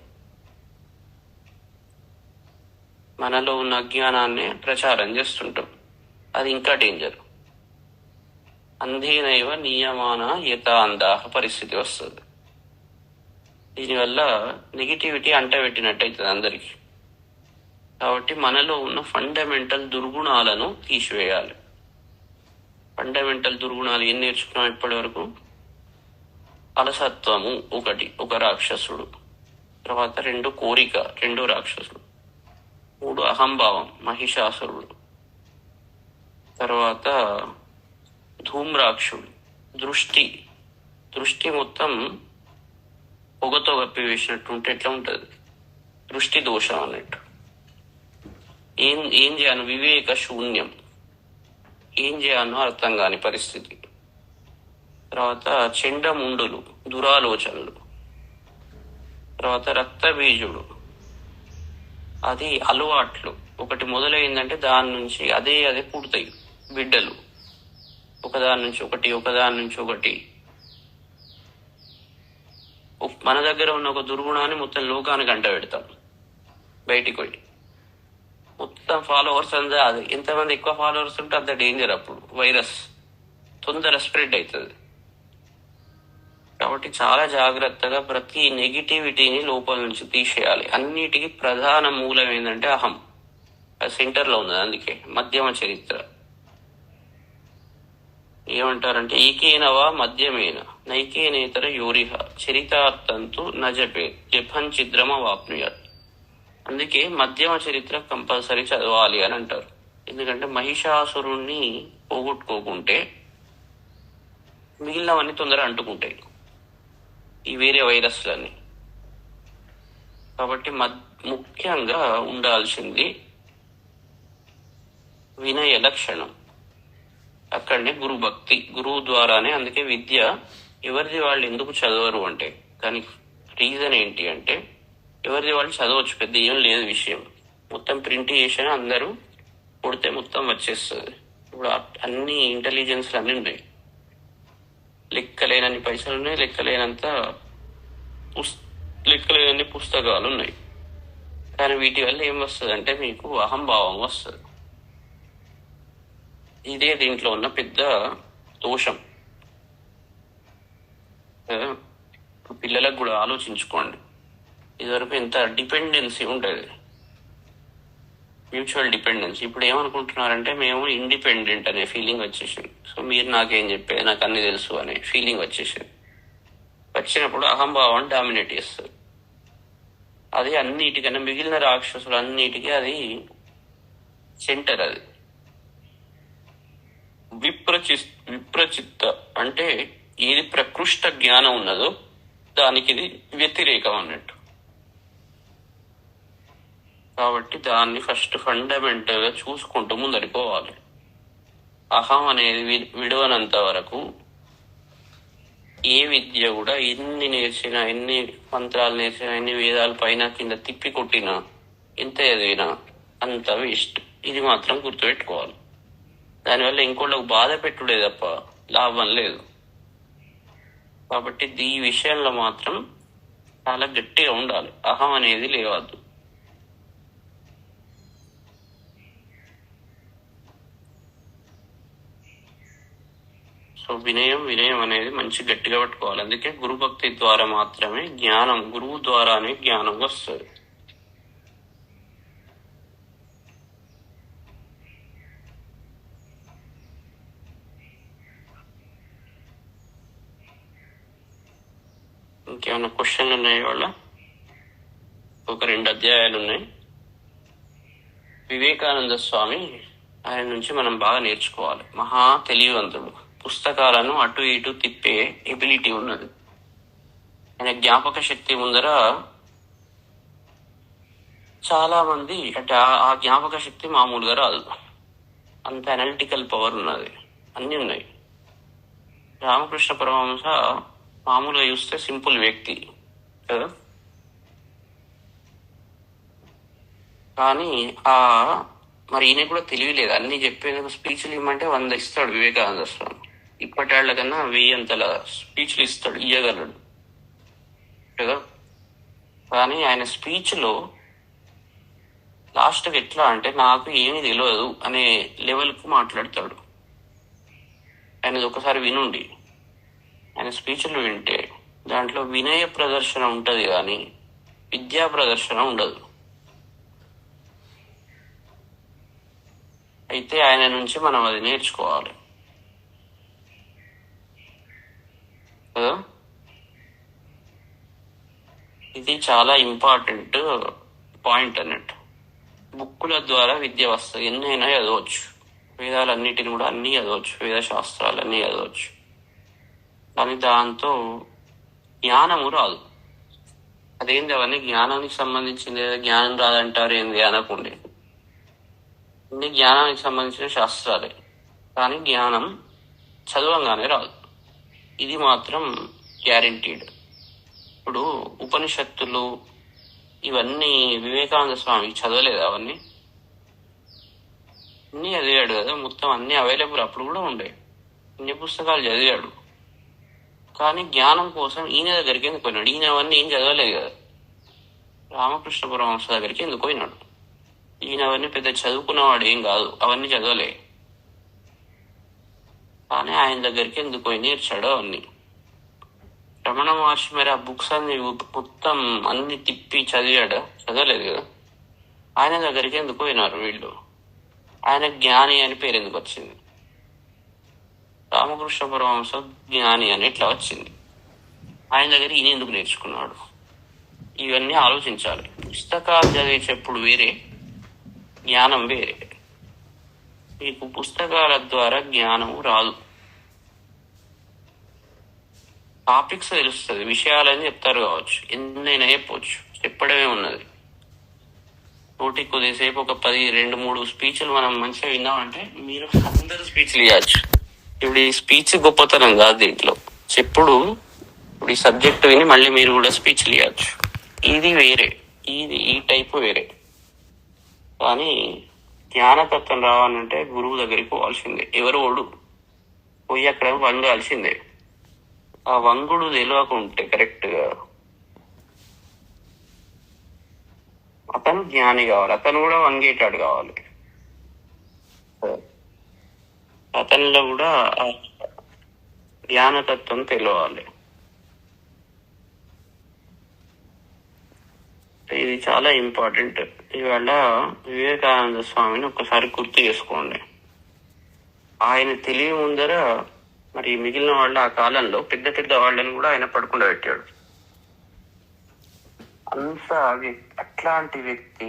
మనలో ఉన్న అజ్ఞానాన్ని ప్రచారం చేస్తుంటాం, అది ఇంకా డేంజర్. అంధేనైవ నియమాన యథాంధాహ పరిస్థితి వస్తుంది. దీనివల్ల నెగిటివిటీ అంటబెట్టినట్టు అవుతుంది అందరికి. కాబట్టి మనలో ఉన్న ఫండమెంటల్ దుర్గుణాలను తీసివేయాలి. ఫండమెంటల్ దుర్గుణాలు ఏం నేర్చుకున్నాం ఇప్పటి వరకు? అలసత్వము ఒక రాక్షసుడు. తర్వాత 2 కోరిక, 2 రాక్షసుడు. 3 అహంభావం, మహిషాసురుడు. తర్వాత ధూమ్రాక్షుడు. దృష్టి మొత్తం పొగతో కప్పి వేసినట్టు ఉంటే ఎట్లా ఉంటది, దృష్టి దోషం అన్నట్టు. ఏం చేయను, వివేక శూన్యం, ఏం చేయను అర్థం కాని పరిస్థితి. తర్వాత చెండముండులు, దురాలోచనలు. తర్వాత రక్తబీజుడు, అది అలవాట్లు. ఒకటి మొదలైందంటే దాని నుంచి అదే పుడతాయి బిడ్డలు, ఒకదాని నుంచి ఒకటి. మన దగ్గర ఉన్న ఒక దుర్గుణాన్ని మొత్తం లోకానికి అంట పెడతాం, బయటికి పోయి మొత్తం ఫాలోవర్స్ అంతా. అది ఎంతమంది ఎక్కువ ఫాలోవర్స్ ఉంటే అంత డేంజర్. అప్పుడు వైరస్ తొందర స్ప్రెడ్ అవుతుంది. కాబట్టి చాలా జాగ్రత్తగా ప్రతి నెగిటివిటీని లోపల నుంచి తీసేయాలి. అన్నిటికీ ప్రధాన మూలం ఏంటంటే అహం, సెంటర్ లో ఉంది. అందుకే మధ్యమ చరిత్ర ఏమంటారంటే ఏకేనవా మధ్యమేన నైకేనేతర యోరిహ చరితార్థంతు నజపే జపంచిద్రమ వాప్నుయాత్. అందుకే మధ్యమ చరిత్ర కంపల్సరీ చదవాలి అని అంటారు. ఎందుకంటే మహిషాసురుణ్ణి పోగొట్టుకోకుంటే మిగిలినవన్నీ తొందరగా అంటుకుంటాయి, ఈ వేరే వైరస్లన్నీ. కాబట్టి ముఖ్యంగా ఉండాల్సింది వినయ లక్షణం. అక్కడనే గురు భక్తి, గురువు ద్వారానే. అందుకే విద్య ఎవరిది వాళ్ళు ఎందుకు చదవరు అంటే దానికి రీజన్ ఏంటి అంటే ఎవరిది వాళ్ళు చదవచ్చు, పెద్ద ఏం లేదు విషయం. మొత్తం ప్రింట్ చేసిన అందరూ కొడితే మొత్తం వచ్చేస్తుంది. ఇప్పుడు అన్ని ఇంటెలిజెన్స్ అన్నీ ఉన్నాయి, లెక్కలేనన్ని పైసలు ఉన్నాయి, లెక్కలేనన్ని పుస్తకాలు ఉన్నాయి. కానీ వీటి వల్ల ఏం వస్తుంది అంటే మీకు అహంభావం వస్తుంది. ఇదే దీంట్లో ఉన్న పెద్ద దోషం. పిల్లలకు కూడా ఆలోచించుకోండి, ఇదివరకు ఎంత డిపెండెన్సీ ఉంటుంది, మ్యూచువల్ డిపెండెన్సీ. ఇప్పుడు ఏమనుకుంటున్నారంటే మేము ఇండిపెండెంట్ అనే ఫీలింగ్ వచ్చేసింది. సో మీరు నాకేం చెప్పేది, నాకు అన్ని తెలుసు అనే ఫీలింగ్ వచ్చేసింది. వచ్చినప్పుడు అహంభావం డామినేట్ చేస్తుంది. అది అన్నిటికన్నా మిగిలిన రాక్షసులు అన్నిటికీ అది సెంటర్. అది విప్రచిత్త అంటే ఏది ప్రకృష్ట జ్ఞానం ఉన్నదో దానికి ఇది వ్యతిరేకం అన్నట్టు. కాబట్టి దాన్ని ఫస్ట్ ఫండమెంటల్ గా చూసుకుంటూ ముందడిపోవాలి. అహం అనేది విడవనంత వరకు ఏ విద్య కూడా ఎన్ని నేర్చినా, ఎన్ని మంత్రాలు నేర్చినా, ఎన్ని వేదాల పైన కింద తిప్పి కొట్టినా, ఎంత చదివినా అంత వేస్ట్. ఇది మాత్రం గుర్తుపెట్టుకోవాలి. దానివల్ల ఇంకోళ్ళకు బాధ పెట్టుడే తప్ప లాభం లేదు. కాబట్టి ఈ విషయంలో మాత్రం చాలా గట్టిగా ఉండాలి. అహం అనేది లేవద్దు. సో వినయం అనేది మంచి గట్టిగా పట్టుకోవాలి. అందుకే గురుభక్తి ద్వారా మాత్రమే జ్ఞానం, గురువు ద్వారానే జ్ఞానం వస్తుంది. ఇంకేమైనా క్వశ్చన్లు ఉన్నాయి వాళ్ళ? ఒక 2 అధ్యాయాలు ఉన్నాయి. వివేకానంద స్వామి, ఆయన నుంచి మనం బాగా నేర్చుకోవాలి. మహా తెలివివంతుడు, పుస్తకాలను అటు ఇటు తిప్పే ఎబిలిటీ ఉన్నది. ఆయన జ్ఞాపక శక్తి ముందర చాలా మంది అంటే ఆ జ్ఞాపక శక్తి మామూలుగా రాదు. అంత అనలిటికల్ పవర్ ఉన్నది, అన్ని ఉన్నాయి. రామకృష్ణ పరమహంస మామూలుగా చూస్తే సింపుల్ వ్యక్తి కదా, కానీ మరి ఈయన కూడా తెలియలేదు. అన్ని చెప్పేందుకు స్పీచ్లు ఇవ్వమంటే 100 ఇస్తాడు వివేకానంద స్వామి. ఇప్పటి వాళ్ళ కన్నా 1000 స్పీచ్లు ఇస్తాడు, ఇయ్యగలడు కదా. కానీ ఆయన స్పీచ్లో లాస్ట్కి ఎట్లా అంటే నాకు ఏమీ తెలియదు అనే లెవెల్కు మాట్లాడతాడు. ఆయనది ఒకసారి వినుండి, ఆయన స్పీచ్లు వింటే దాంట్లో వినయ ప్రదర్శన ఉంటుంది కానీ విద్యా ప్రదర్శన ఉండదు. అయితే ఆయన నుంచి మనం అది నేర్చుకోవాలి కదా. ఇది చాలా ఇంపార్టెంట్ పాయింట్ అన్నట్టు. బుక్కుల ద్వారా విద్య వస్తుంది, ఎన్నైనా చదవచ్చు. వేదాలన్నిటిని కూడా అన్నీ చదవచ్చు, వేద శాస్త్రాలన్నీ చదవచ్చు. కానీ దాంతో జ్ఞానము రాదు. అదేంటి అవన్నీ జ్ఞానానికి సంబంధించింది, జ్ఞానం రాదంటారు ఏంది అనకుండే. అన్ని జ్ఞానానికి సంబంధించిన శాస్త్రాలే, కానీ జ్ఞానం చదవంగానే రాదు. ఇది మాత్రం గ్యారెంటీడ్. ఇప్పుడు ఉపనిషత్తులు ఇవన్నీ వివేకానంద స్వామి చదవలేదు, అవన్నీ అన్నీ చదివాడు కదా. మొత్తం అన్ని అవైలబుల్ అప్పుడు కూడా ఉండే, అన్ని పుస్తకాలు చదివాడు. కానీ జ్ఞానం కోసం ఈయన దగ్గరికి ఎందుకు పోయినాడు? ఈయన అవన్నీ ఏం చదవలేదు కదా. రామకృష్ణ పరమహంస దగ్గరికి ఎందుకు పోయినాడు? ఈయన అవన్నీ పెద్ద చదువుకున్నవాడు ఏం కాదు, అవన్నీ చదవలే. కానీ ఆయన దగ్గరికి ఎందుకు పోయి నేర్చాడు అవన్నీ. రమణ మహర్షి మరి ఆ బుక్స్ అన్ని మొత్తం అన్ని తిప్పి చదవలేదు కదా. ఆయన దగ్గరికి ఎందుకు పోయినారు వీళ్ళు? ఆయన జ్ఞాని అని పేరు ఎందుకు వచ్చింది? రామకృష్ణ పరమహంస జ్ఞాని అని ఎట్లా వచ్చింది? ఆయన దగ్గర ఈయన ఎందుకు నేర్చుకున్నాడు? ఇవన్నీ ఆలోచించాలి. పుస్తకాలు చదివేటప్పుడు వేరే, జ్ఞానం వేరే. మీకు పుస్తకాల ద్వారా జ్ఞానము రాదు. టాపిక్స్ తెలుస్తుంది, విషయాలని చెప్తారు కావచ్చు, ఎన్నైనా చెప్పవచ్చు, చెప్పడమే ఉన్నది. తోటి కొద్దిసేపు ఒక 2-3 స్పీచ్లు మనం మంచిగా విన్నామంటే మీరు అందరూ స్పీచ్లు ఇవ్వచ్చు. ఇప్పుడు ఈ స్పీచ్ గొప్పతనం కాదు దీంట్లో చెప్పుడు. ఇప్పుడు ఈ సబ్జెక్ట్ విని మళ్ళీ మీరు కూడా స్పీచ్లు ఇవ్వచ్చు. ఇది వేరే, ఈ టైప్ వేరే. కానీ జ్ఞానతత్వం రావాలంటే గురువు దగ్గరికి పోవాల్సిందే. ఎవరు ఓడు పోయి అక్కడ వంగాల్సిందే. ఆ వంగుడు తెలియకుంటే కరెక్ట్ గా అతను జ్ఞాని కావాలి, అతను కూడా వంగేటాడు కావాలి. అతనిలో కూడా జ్ఞానతత్వం తెలియాలి. ఇది చాలా ఇంపార్టెంట్. ఇవాళ వివేకానంద స్వామిని ఒక్కసారి గుర్తు చేసుకోండి. ఆయన తెలియ ముందర మరి మిగిలిన వాళ్ళు ఆ కాలంలో పెద్ద పెద్ద వాళ్ళని కూడా ఆయన పడకుండా పెట్టాడు. అంత అట్లాంటి వ్యక్తి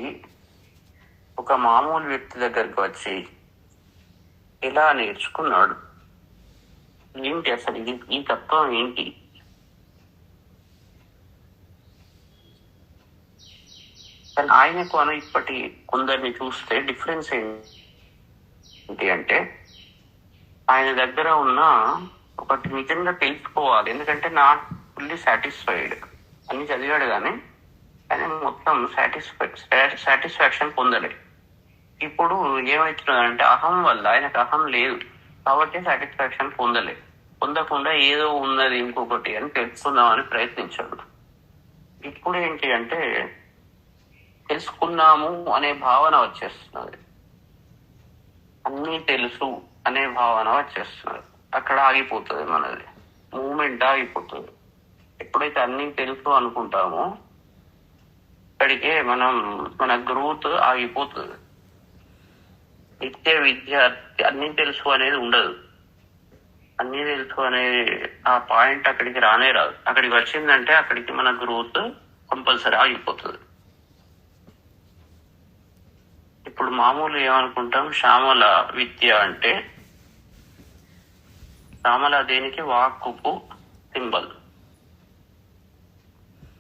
ఒక మామూలు వ్యక్తి దగ్గరికి వచ్చి ఎలా నేర్చుకున్నాడు, ఏంటి అసలు ఈ తత్వం ఏంటి? కానీ ఆయనకు ఇప్పటి కొందరిని చూస్తే డిఫరెన్స్ ఏంటి అంటే ఆయన దగ్గర ఉన్న ఒకటి నిజంగా తెలుసుకోవాలి. ఎందుకంటే నాట్ ఫుల్లీ సాటిస్ఫైడ్, అన్ని చదివాడు కానీ ఆయన మొత్తం సాటిస్ఫాక్షన్ పొందలే. ఇప్పుడు ఏమవుతున్నదంటే అహం వల్ల ఆయనకు అహం లేదు కాబట్టి సాటిస్ఫాక్షన్ పొందకుండా ఏదో ఉన్నది ఇంకొకటి అని తెలుసుకుందామని ప్రయత్నించాడు. ఇప్పుడు ఏంటి అంటే తెలుసుకున్నాము అనే భావన వచ్చేస్తున్నది, అన్నీ తెలుసు అనే భావన వచ్చేస్తున్నది. అక్కడ ఆగిపోతుంది, మనది మూమెంట్ ఆగిపోతుంది. ఎప్పుడైతే అన్నీ తెలుసు అనుకుంటామో అక్కడికే మన గ్రోత్ ఆగిపోతుంది. నిత్య విద్యార్థి అన్నీ తెలుసు అనేది ఉండదు. అన్నీ తెలుసు అనేది ఆ పాయింట్ అక్కడికి రానే రాదు. అక్కడికి వచ్చిందంటే అక్కడికి మన గ్రోత్ కంపల్సరీ ఆగిపోతుంది. ఇప్పుడు మామూలు ఏమనుకుంటాం, శ్యామల విద్య అంటే శ్యామల దేనికి వాక్కుకు సింబల్.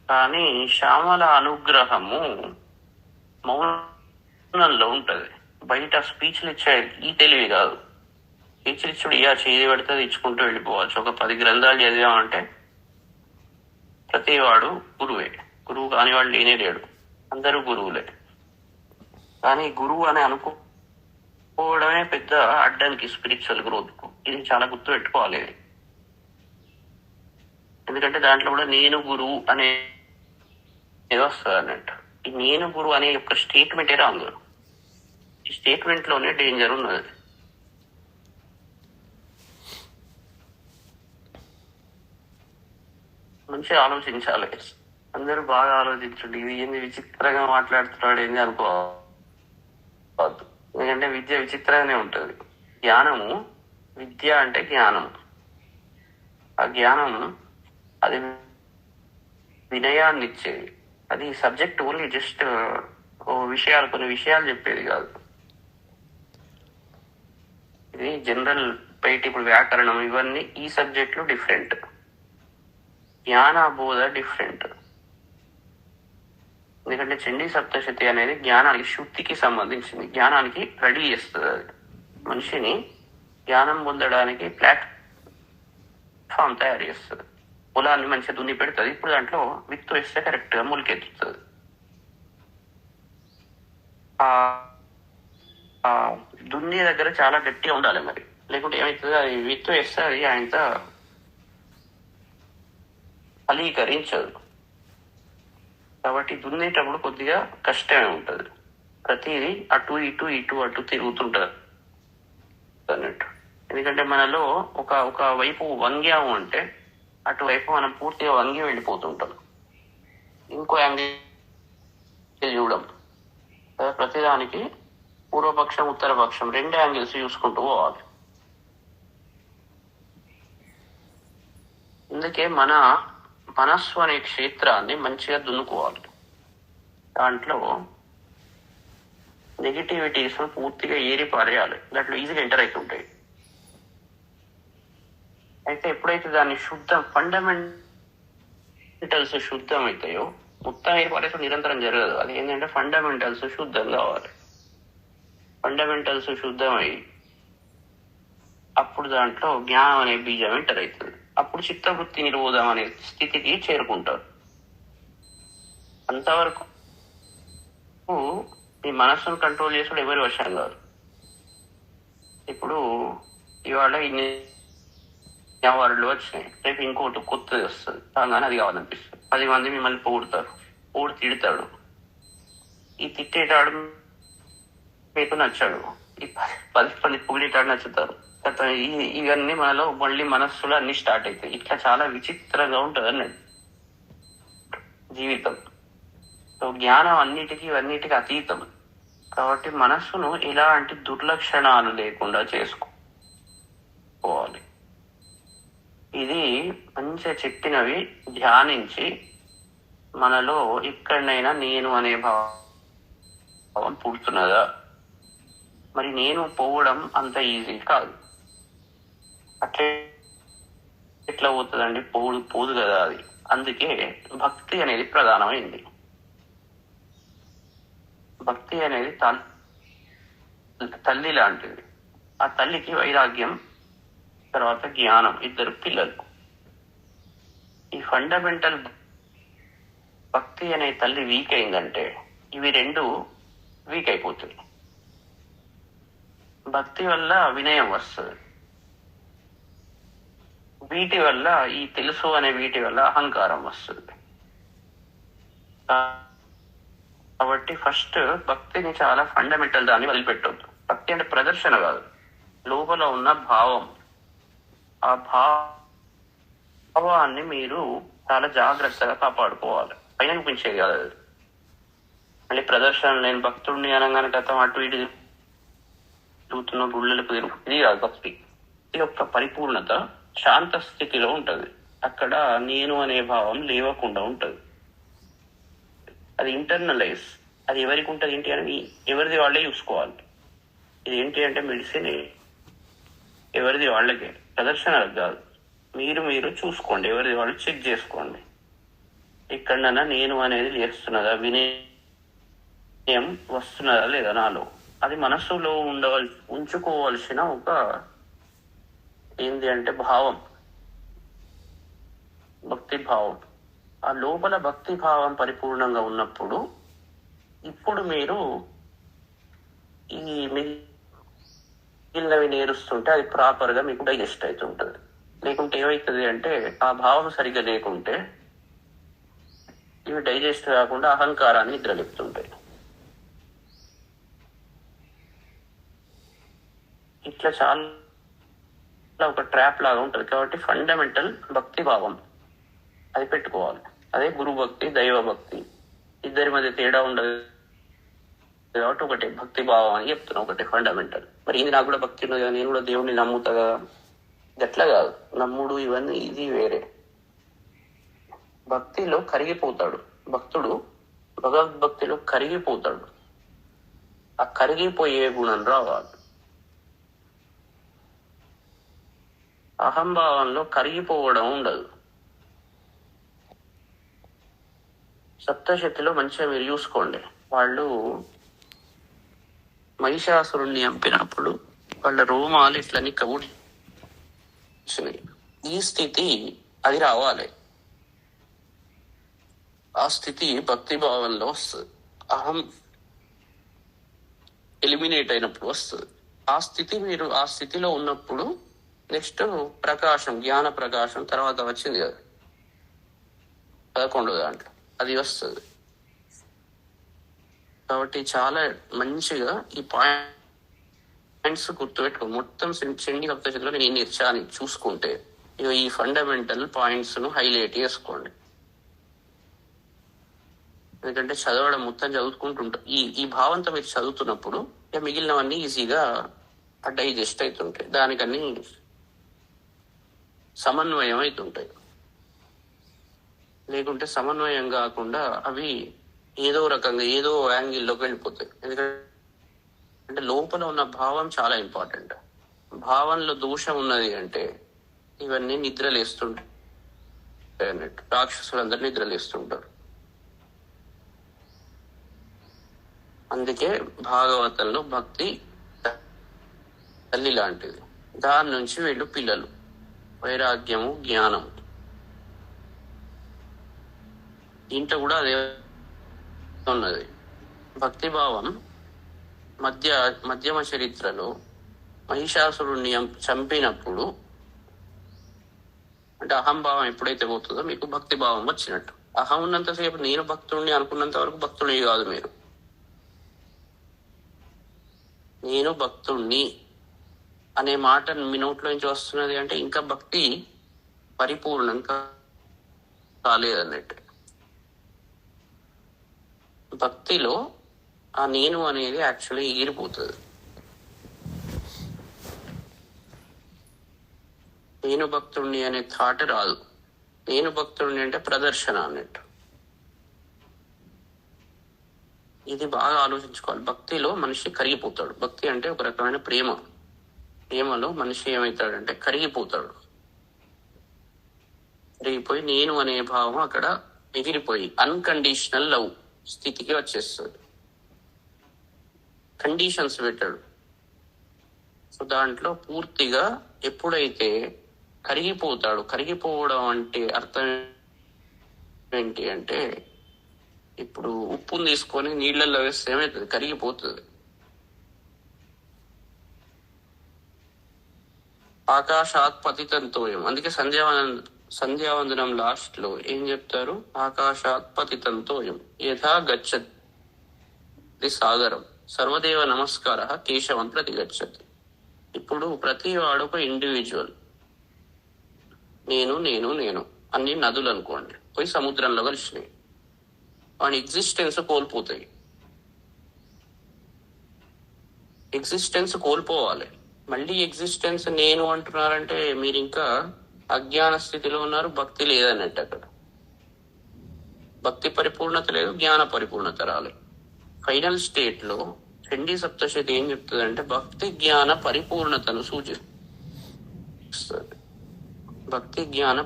కానీ శ్యామల అనుగ్రహము మౌనంలో ఉంటది. బయట స్పీచ్లు ఇచ్చే ఈ తెలివి కాదు. స్పీచ్లు ఇచ్చుడు చేది పడితే ఇచ్చుకుంటూ వెళ్ళిపోవచ్చు. ఒక 10 గ్రంథాలు చదివామంటే ప్రతి వాడు గురువే. గురువు కాని వాడు లేనే లేడు, అందరూ గురువులే. కానీ గురువు అని అనుకోవడమే పెద్ద అడ్డానికి స్పిరిచువల్ గ్రోత్ కు. ఇది చాలా గుర్తు పెట్టుకోవాలి. ఎందుకంటే దాంట్లో కూడా నేను గురువు అనే వస్తుంది అన్నట్టు. ఈ నేను గురువు అనే యొక్క స్టేట్మెంటే రాంగ్. ఈ స్టేట్మెంట్ లోనే డేంజర్ ఉన్నది. మంచిగా ఆలోచించాలి. అందరూ బాగా ఆలోచించండి. ఇది ఏంది విచిత్రంగా మాట్లాడుతున్నాడు ఏంది అనుకోవద్దు. ఎందుకంటే విద్య విచిత్రంగానే ఉంటది. జ్ఞానము, విద్య అంటే జ్ఞానం. ఆ జ్ఞానం అది వినయాన్ని ఇచ్చేది. అది సబ్జెక్ట్ ఓన్లీ జస్ట్ కొన్ని విషయాలు చెప్పేది కాదు. ఇది జనరల్ బయట ఇప్పుడు వ్యాకరణం ఇవన్నీ ఈ సబ్జెక్టులు డిఫరెంట్, జ్ఞానబోధ డిఫరెంట్. ఎందుకంటే చండీ సప్తశతి అనేది జ్ఞానానికి శుద్ధికి సంబంధించింది. జ్ఞానానికి రెడీ చేస్తుంది. అది మనిషిని జ్ఞానం పొందడానికి ప్లాట్ఫామ్ తయారు చేస్తుంది. పొలాన్ని మంచిగా దున్ని పెడుతుంది. ఇప్పుడు దాంట్లో విత్తు వేస్తే కరెక్ట్ గా మొలకెత్తుతుంది. దున్ని దగ్గర చాలా గట్టిగా ఉండాలి మరి, లేకుంటే ఏమవుతుంది, అది విత్తు వేస్తే అది ఆయనతో ఫలీకరించదు. కాబట్టి దున్నేటప్పుడు కొద్దిగా కష్టమే ఉంటది. ప్రతిదీ అటు అటు తిరుగుతుంటది అన్నట్టు. ఎందుకంటే మనలో ఒక వైపు వంగ్యాము అంటే అటువైపు మనం పూర్తిగా వంగి వెళ్ళిపోతుంటాం. ఇంకో యాంగిల్ చూడం. ప్రతిదానికి పూర్వపక్షం ఉత్తరపక్షం 2 యాంగిల్స్ చూసుకుంటూ పోవాలి. అందుకే మన మనస్సు అనే క్షేత్రాన్ని మంచిగా దున్నుకోవాలి. దాంట్లో నెగిటివిటీస్ పూర్తిగా ఏరి పారేయాలి. దాంట్లో ఈజీగా ఎంటర్ అవుతుంటాయి. అయితే ఎప్పుడైతే దాన్ని ఫండమెంటల్స్ శుద్ధం అవుతాయో మొత్తం ఏర్పాటు నిరంతరం జరగదు. అది ఏంటంటే ఫండమెంటల్స్ శుద్ధం కావాలి. ఫండమెంటల్స్ శుద్ధమై అప్పుడు దాంట్లో జ్ఞానం అనే బీజం ఎంటర్ అవుతుంది. అప్పుడు చిత్తవృత్తి నిరోధం అనే స్థితికి చేరుకుంటారు. అంతవరకు మీ మనస్సును కంట్రోల్ చేసుడు ఎవరి వశం కాదు. ఇప్పుడు ఇవాళ ఇన్ని అవార్డులు వచ్చినాయి, రేపు ఇంకోటి కొత్తది వస్తుంది, కానీ అది కావాలనిపిస్తుంది. 10 మంది మిమ్మల్ని పొగుడతారు, తిడతాడు. ఈ తిట్టేటాడు మీకు నచ్చాడు, ఈ 10 మంది పొగిడేటాడు నచ్చుతారు. ఇవన్నీ మనలో మళ్ళీ మనస్సులో అన్ని స్టార్ట్ అవుతాయి. ఇట్లా చాలా విచిత్రంగా ఉంటుంది అన్నట్టు జీవితం. సో జ్ఞానం ఇవన్నిటికీ అతీతం. కాబట్టి మనస్సును ఇలాంటి దుర్లక్షణాలు లేకుండా చేసుకోవాలి. ఇది మంచిగా చెప్పినవి ధ్యానించి మనలో ఎక్కడైనా నేను అనే భావం పుడుతున్నదా? మరి నేను పోవడం అంత ఈజీ కాదు. అట్లే ఎట్లా పోతుందండి? పోదు కదా అది. అందుకే భక్తి అనేది ప్రధానమైంది. భక్తి అనేది తల్లి లాంటిది. ఆ తల్లికి వైరాగ్యం, తర్వాత జ్ఞానం, 2 పిల్లలు. ఈ ఫండమెంటల్ భక్తి అనే తల్లి వీక్ అయిందంటే ఇవి 2 వీక్ అయిపోతుంది. భక్తి వల్ల వినయం వస్తుంది, వీటి వల్ల ఈ తెలుసు అనే వీటి వల్ల అహంకారం వస్తుంది. కాబట్టి ఫస్ట్ భక్తిని చాలా ఫండమెంటల్ దాన్ని వదిలిపెట్టవద్దు. భక్తి అంటే ప్రదర్శన కాదు, లోపల ఉన్న భావం. ఆ భావాన్ని మీరు చాలా జాగ్రత్తగా కాపాడుకోవాలి. పైన అనిపించేది కాదు అది. మళ్ళీ ప్రదర్శన, నేను భక్తుడిని అనగానే గతం అటు ఇటు తిరుగుతున్న గుళ్ళలకు ఇది కాదు భక్తి. ఇది యొక్క పరిపూర్ణత శాంత స్థితిలో ఉంటది. అక్కడ నేను అనే భావం లేవకుండా ఉంటది. అది ఇంటర్నలైజ్. అది ఎవరికి ఉంటుంది ఏంటి అని ఎవరిది వాళ్ళే చూసుకోవాలి. ఇది ఏంటి అంటే మెడిసిన్ ఎవరిది వాళ్ళకే, ప్రదర్శనలకు కాదు. మీరు చూసుకోండి, ఎవరిది వాళ్ళు చెక్ చేసుకోండి. ఎక్కడన్నా నేను అనేది లేస్తున్నదా, వినయం వస్తున్నదా లేదా నాలో. అది మనస్సులో ఉంచుకోవాల్సిన ఒక ఏంది అంటే భావం, భక్తి భావం. ఆ లోపల భక్తి భావం పరిపూర్ణంగా ఉన్నప్పుడు ఇప్పుడు మీరు ఈ మిగిలినవి నేరుస్తుంటే అది ప్రాపర్ గా మీకు డైజెస్ట్ అవుతుంటది. లేకుంటే ఏమవుతుంది అంటే ఆ భావం సరిగ్గా లేకుంటే ఇవి డైజెస్ట్ కాకుండా అహంకారాన్ని నిద్రలేపుతుంటాయి. ఇట్లా చాలా ఒక ట్రాప్ లాగా ఉంటది. కాబట్టి ఫండమెంటల్ భక్తి భావం అది పెట్టుకోవాలి. అదే గురు భక్తి, దైవ భక్తి. 2 మధ్య తేడా ఉండదు కాబట్టి ఒకటి భక్తి భావం అని చెప్తున్నా, ఒకటి ఫండమెంటల్. మరి ఇది నాకు కూడా భక్తి ఉన్నది కదా, నేను కూడా దేవుడిని నమ్ముతా కదా, గట్లా కాదు. నమ్ముడు ఇవన్నీ ఇది వేరే. భక్తిలో కరిగిపోతాడు భక్తుడు, భగవద్భక్తిలో కరిగిపోతాడు. ఆ కరిగిపోయే గుణం రావాలి. అహంభావంలో కరిగిపోవడం ఉండదు. సప్తశక్తిలో మంచిగా మీరు చూసుకోండి. వాళ్ళు మహిషాసురుణ్ణి చంపినప్పుడు వాళ్ళ రోమాలు ఇట్లని కబుర్చినాయి. ఈ స్థితి అది రావాలి. ఆ స్థితి భక్తి భావంలో వస్తుంది. అహం ఎలిమినేట్ అయినప్పుడు వస్తుంది. మీరు ఆ స్థితిలో ఉన్నప్పుడు నెక్స్ట్ ప్రకాశం, జ్ఞాన ప్రకాశం తర్వాత వచ్చింది కదా 11వ దాంట్లో, అది వస్తుంది. కాబట్టి చాలా మంచిగా ఈ పాయింట్స్ గుర్తుపెట్టుకో. మొత్తం చండీ సప్తశతిలో నేను ఏం నేర్చా అని చూసుకుంటే ఈ ఫండమెంటల్ పాయింట్స్ ను హైలైట్ చేసుకోండి. ఎందుకంటే చదవడం మొత్తం చదువుకుంటుంటాం. ఈ భావంతో మీరు చదువుతున్నప్పుడు ఇక మిగిలినవన్నీ ఈజీగా డైజెస్ట్ అవుతుంటాయి. దానికన్నీ సమన్వయం అవుతుంటాయి. లేకుంటే సమన్వయం కాకుండా అవి ఏదో రకంగా ఏదో యాంగిల్లోకి వెళ్ళిపోతాయి. ఎందుకంటే లోపల ఉన్న భావం చాలా ఇంపార్టెంట్. భావంలో దోషం ఉన్నది అంటే ఇవన్నీ నిద్రలేస్తుంటాయి అన్నట్టు. రాక్షసులందరూ నిద్రలేస్తుంటారు. అందుకే భాగవతంలో భక్తి తల్లి లాంటిది. దాని నుంచి వీళ్ళు పిల్లలు. వైరాగ్యము, జ్ఞానం, దీంట్లో కూడా అదే ఉన్నది. భక్తిభావం మధ్యమ చరిత్రలో మహిషాసురుణ్ణి చంపినప్పుడు, అంటే అహంభావం ఎప్పుడైతే పోతుందో మీకు భక్తిభావం వచ్చినట్టు. అహం ఉన్నంతసేపు నేను భక్తుడిని అనుకున్నంత వరకు భక్తుడిని కాదు మీరు. నేను భక్తుణ్ణి అనే మాట మీ నోట్లో నుంచి వస్తున్నది అంటే ఇంకా భక్తి పరిపూర్ణంగా కాలేదన్నట్టు. భక్తిలో ఆ నేను అనేది యాక్చువల్లీ ఎగిరిపోతుంది. నేను భక్తుడిని అనే థాట్ రాదు. నేను భక్తుడిని అంటే ప్రదర్శన అన్నట్టు. ఇది బాగా ఆలోచించుకోవాలి. భక్తిలో మనిషి కరిగిపోతాడు. భక్తి అంటే ఒక రకమైన ప్రేమ. ప్రేమలో మనిషి ఏమవుతాడంటే కరిగిపోతాడు. కరిగిపోయి నేను అనే భావం అక్కడ ఎగిరిపోయి అన్కండిషనల్ లవ్ స్థితికి వచ్చేస్తుంది. కండిషన్స్ పెట్టాడు. సో దాంట్లో పూర్తిగా ఎప్పుడైతే కరిగిపోతాడు, కరిగిపోవడం అంటే అర్థం ఏంటి అంటే, ఇప్పుడు ఉప్పును తీసుకొని నీళ్ళల్లో వేస్తే ఏమవుతుంది? కరిగిపోతుంది. ఆకాశాత్ పతితంతోయం. అందుకే సంధ్యావందనం లాస్ట్ లో ఏం చెప్తారు? ఆకాశాత్ పతితంతోయం యథా గచ్చతి సాగరం సర్వదేవ నమస్కార కేశవం ప్రతి గచ్చతి. ఇప్పుడు ప్రతి వాడు ఒక ఇండివిజువల్. నేను నేను నేను అన్ని నదులు అనుకోండి, పోయి సముద్రంలో కలిసినాయి. వాని ఎగ్జిస్టెన్స్ కోల్పోతాయి. ఎగ్జిస్టెన్స్ కోల్పోవాలి. మళ్ళీ ఎగ్జిస్టెన్స్ నేను అంటున్నారంటే మీరు ఇంకా అజ్ఞాన స్థితిలో ఉన్నారు. భక్తి లేదన్నట్టు. అక్కడ భక్తి పరిపూర్ణత లేదు, జ్ఞాన పరిపూర్ణత రాలేదు. ఫైనల్ స్టేట్ లో చండీ సప్తశతి ఏం చెప్తుంది అంటే భక్తి జ్ఞాన పరిపూర్ణతను సూచిస్తుంది. భక్తి జ్ఞాన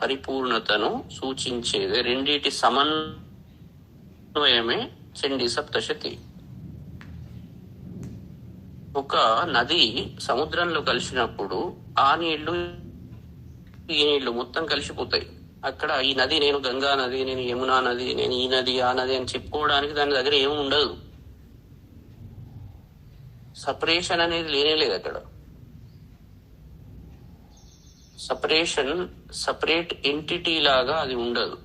పరిపూర్ణతను సూచించేది రెండిటి సమన్వయమే చండీ సప్తశతి. ఒక నది సముద్రంలో కలిసినప్పుడు ఆ నీళ్లు ఈ నీళ్లు మొత్తం కలిసిపోతాయి. అక్కడ ఈ నది నేను గంగా నది, నేను యమునా నది, నేను ఈ నది ఆ నది అని చెప్పుకోవడానికి దాని దగ్గర ఏమి ఉండదు. సపరేషన్ అనేది లేనే లేదు అక్కడ. సపరేట్ ఎంటిటీ లాగా అది ఉండదు.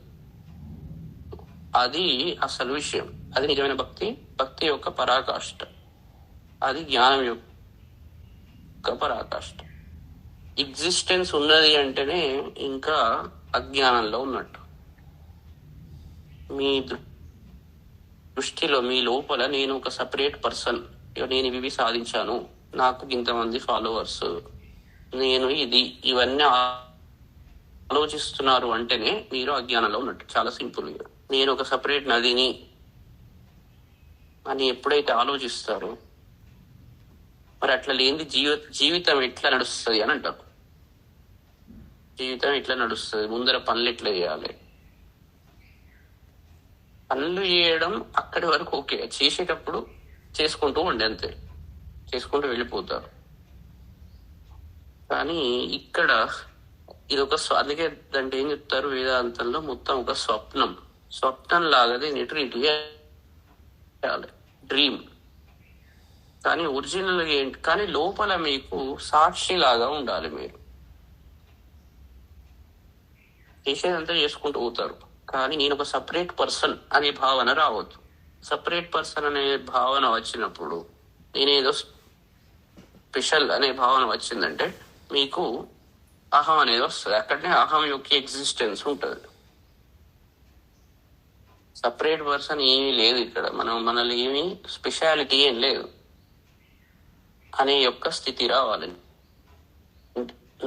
అది అసలు విషయం. అది నిజమైన భక్తి. భక్తి యొక్క పరాకాష్ఠ. అది జ్ఞానం యొక్క పరాకాష్ఠ. ఎగ్జిస్టెన్స్ ఉన్నది అంటేనే ఇంకా అజ్ఞానంలో ఉన్నట్టు. మీ దృష్టిలో మీ లోపల నేను ఒక సపరేట్ పర్సన్, నేను ఇవి సాధించాను, నాకు ఇంతమంది ఫాలోవర్స్, నేను ఇది, ఇవన్నీ ఆలోచిస్తున్నారు అంటేనే మీరు అజ్ఞానంలో ఉన్నట్టు. చాలా సింపుల్. నేను ఒక సపరేట్ నదిని అని ఎప్పుడైతే ఆలోచిస్తారో మరి అట్లా లేని జీవితం ఎట్లా నడుస్తుంది అని అంటారు. జీవితం ఎట్లా నడుస్తుంది? ముందర పనులు ఎట్లా చేయాలి? పనులు చేయడం అక్కడి వరకు ఓకే, చేసేటప్పుడు చేసుకుంటూ ఉండే అంతే, చేసుకుంటూ వెళ్ళిపోతారు. కానీ ఇక్కడ ఇది ఒక అందుకే దాంట్లో ఏం చెప్తారు వేదాంతంలో, మొత్తం ఒక స్వప్నం లాగా దీన్ని ట్రీట్ చేయాలి, డ్రీమ్. కానీ ఒరిజినల్ ఏంటి? కానీ లోపల మీకు సాక్షి లాగా ఉండాలి. మీరు చేసేదంతా చేసుకుంటూ పోతారు, కానీ నేను ఒక సపరేట్ పర్సన్ అనే భావన రావద్దు. సపరేట్ పర్సన్ అనే భావన వచ్చినప్పుడు, నేనేదో స్పెషల్ అనే భావన వచ్చిందంటే మీకు అహం అనేది వస్తుంది. అక్కడనే అహం యొక్క ఎగ్జిస్టెన్స్ ఉంటుంది. సపరేట్ పర్సన్ ఏమీ లేదు ఇక్కడ. మనల్ని ఏమీ స్పెషాలిటీ ఏం లేదు అనే యొక్క స్థితి రావాలి.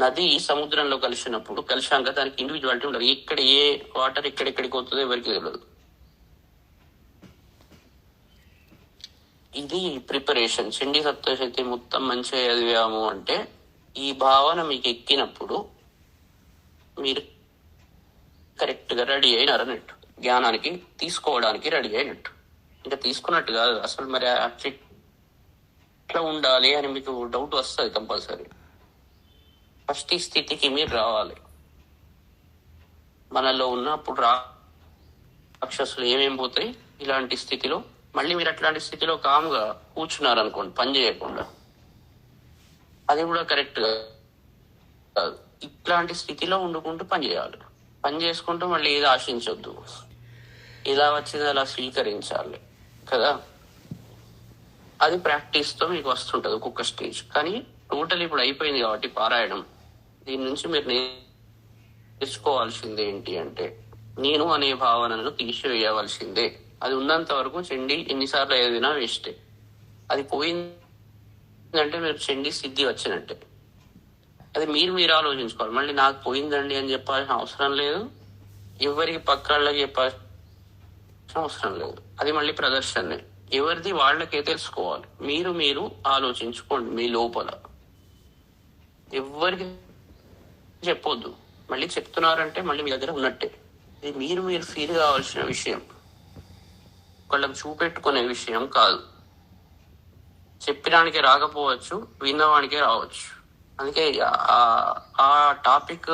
నది సముద్రంలో కలిసినప్పుడు, కలిసాక దానికి ఇండివిజువాలిటీ ఉండదు. ఇక్కడ ఏ వాటర్ ఎక్కడెక్కడికి పోతుందో ఎవరికి తెలియదు. ఇది ప్రిపరేషన్. చండీ సప్తశతి మొత్తం మంచిగా చదివాము అంటే ఈ భావన మీకు ఎక్కినప్పుడు మీరు కరెక్ట్ గా రెడీ అయినారు అన్నట్టు. జ్ఞానానికి తీసుకోవడానికి రెడీ అయినట్టు. ఇంకా తీసుకున్నట్టు కాదు అసలు. మరి అట్లా ఎట్లా ఉండాలి అని మీకు డౌట్ వస్తుంది కంపల్సరీ. ఫస్ట్ ఈ స్థితికి మీరు రావాలి. మనలో ఉన్నప్పుడు రాక్షసులు ఏమేమి పోతాయి ఇలాంటి స్థితిలో. మళ్ళీ మీరు అట్లాంటి స్థితిలో కామ్గా కూర్చున్నారు అనుకోండి, పని చేయకుండా, అది కూడా కరెక్ట్ కాదు. ఇట్లాంటి స్థితిలో వండుకుంటూ పని చేయాలి. పని చేసుకుంటూ మళ్ళీ ఏది ఆశించొద్దు. ఇలా వచ్చింది అలా స్వీకరించాలి కదా. అది ప్రాక్టీస్తో మీకు వస్తుంటుంది ఒక్కొక్క స్టేజ్. కానీ టోటల్ ఇప్పుడు అయిపోయింది కాబట్టి పారాయణం, దీని నుంచి మీరు నేర్చుకోవాల్సింది ఏంటి అంటే, నేను అనే భావనను తీసివేయవలసిందే. అది ఉన్నంత వరకు చండీ ఎన్నిసార్లు ఏదైనా వేస్టే. అది పోయిందంటే మీరు చండీ సిద్ధి వచ్చినట్టే. అది మీరు ఆలోచించుకోవాలి. మళ్ళీ నాకు పోయిందండి అని చెప్పాల్సిన అవసరం లేదు, ఎవరికి పక్కళ్ళకి చెప్పాల్సిన అవసరం లేదు. అది మళ్ళీ ప్రదర్శనే, ఎవరిది వాళ్ళకే తెలుసుకోవాలి. మీరు ఆలోచించుకోండి మీ లోపల, ఎవరికి చెప్పొద్దు. మళ్ళీ చెప్తున్నారంటే మళ్ళీ మీ దగ్గర ఉన్నట్టే. ఇది మీరు ఫీల్ కావాల్సిన విషయం, ఒకళ్ళకి చూపెట్టుకునే విషయం కాదు. చెప్పడానికి రాకపోవచ్చు, విన్నవానికే రావచ్చు. అందుకే ఆ టాపిక్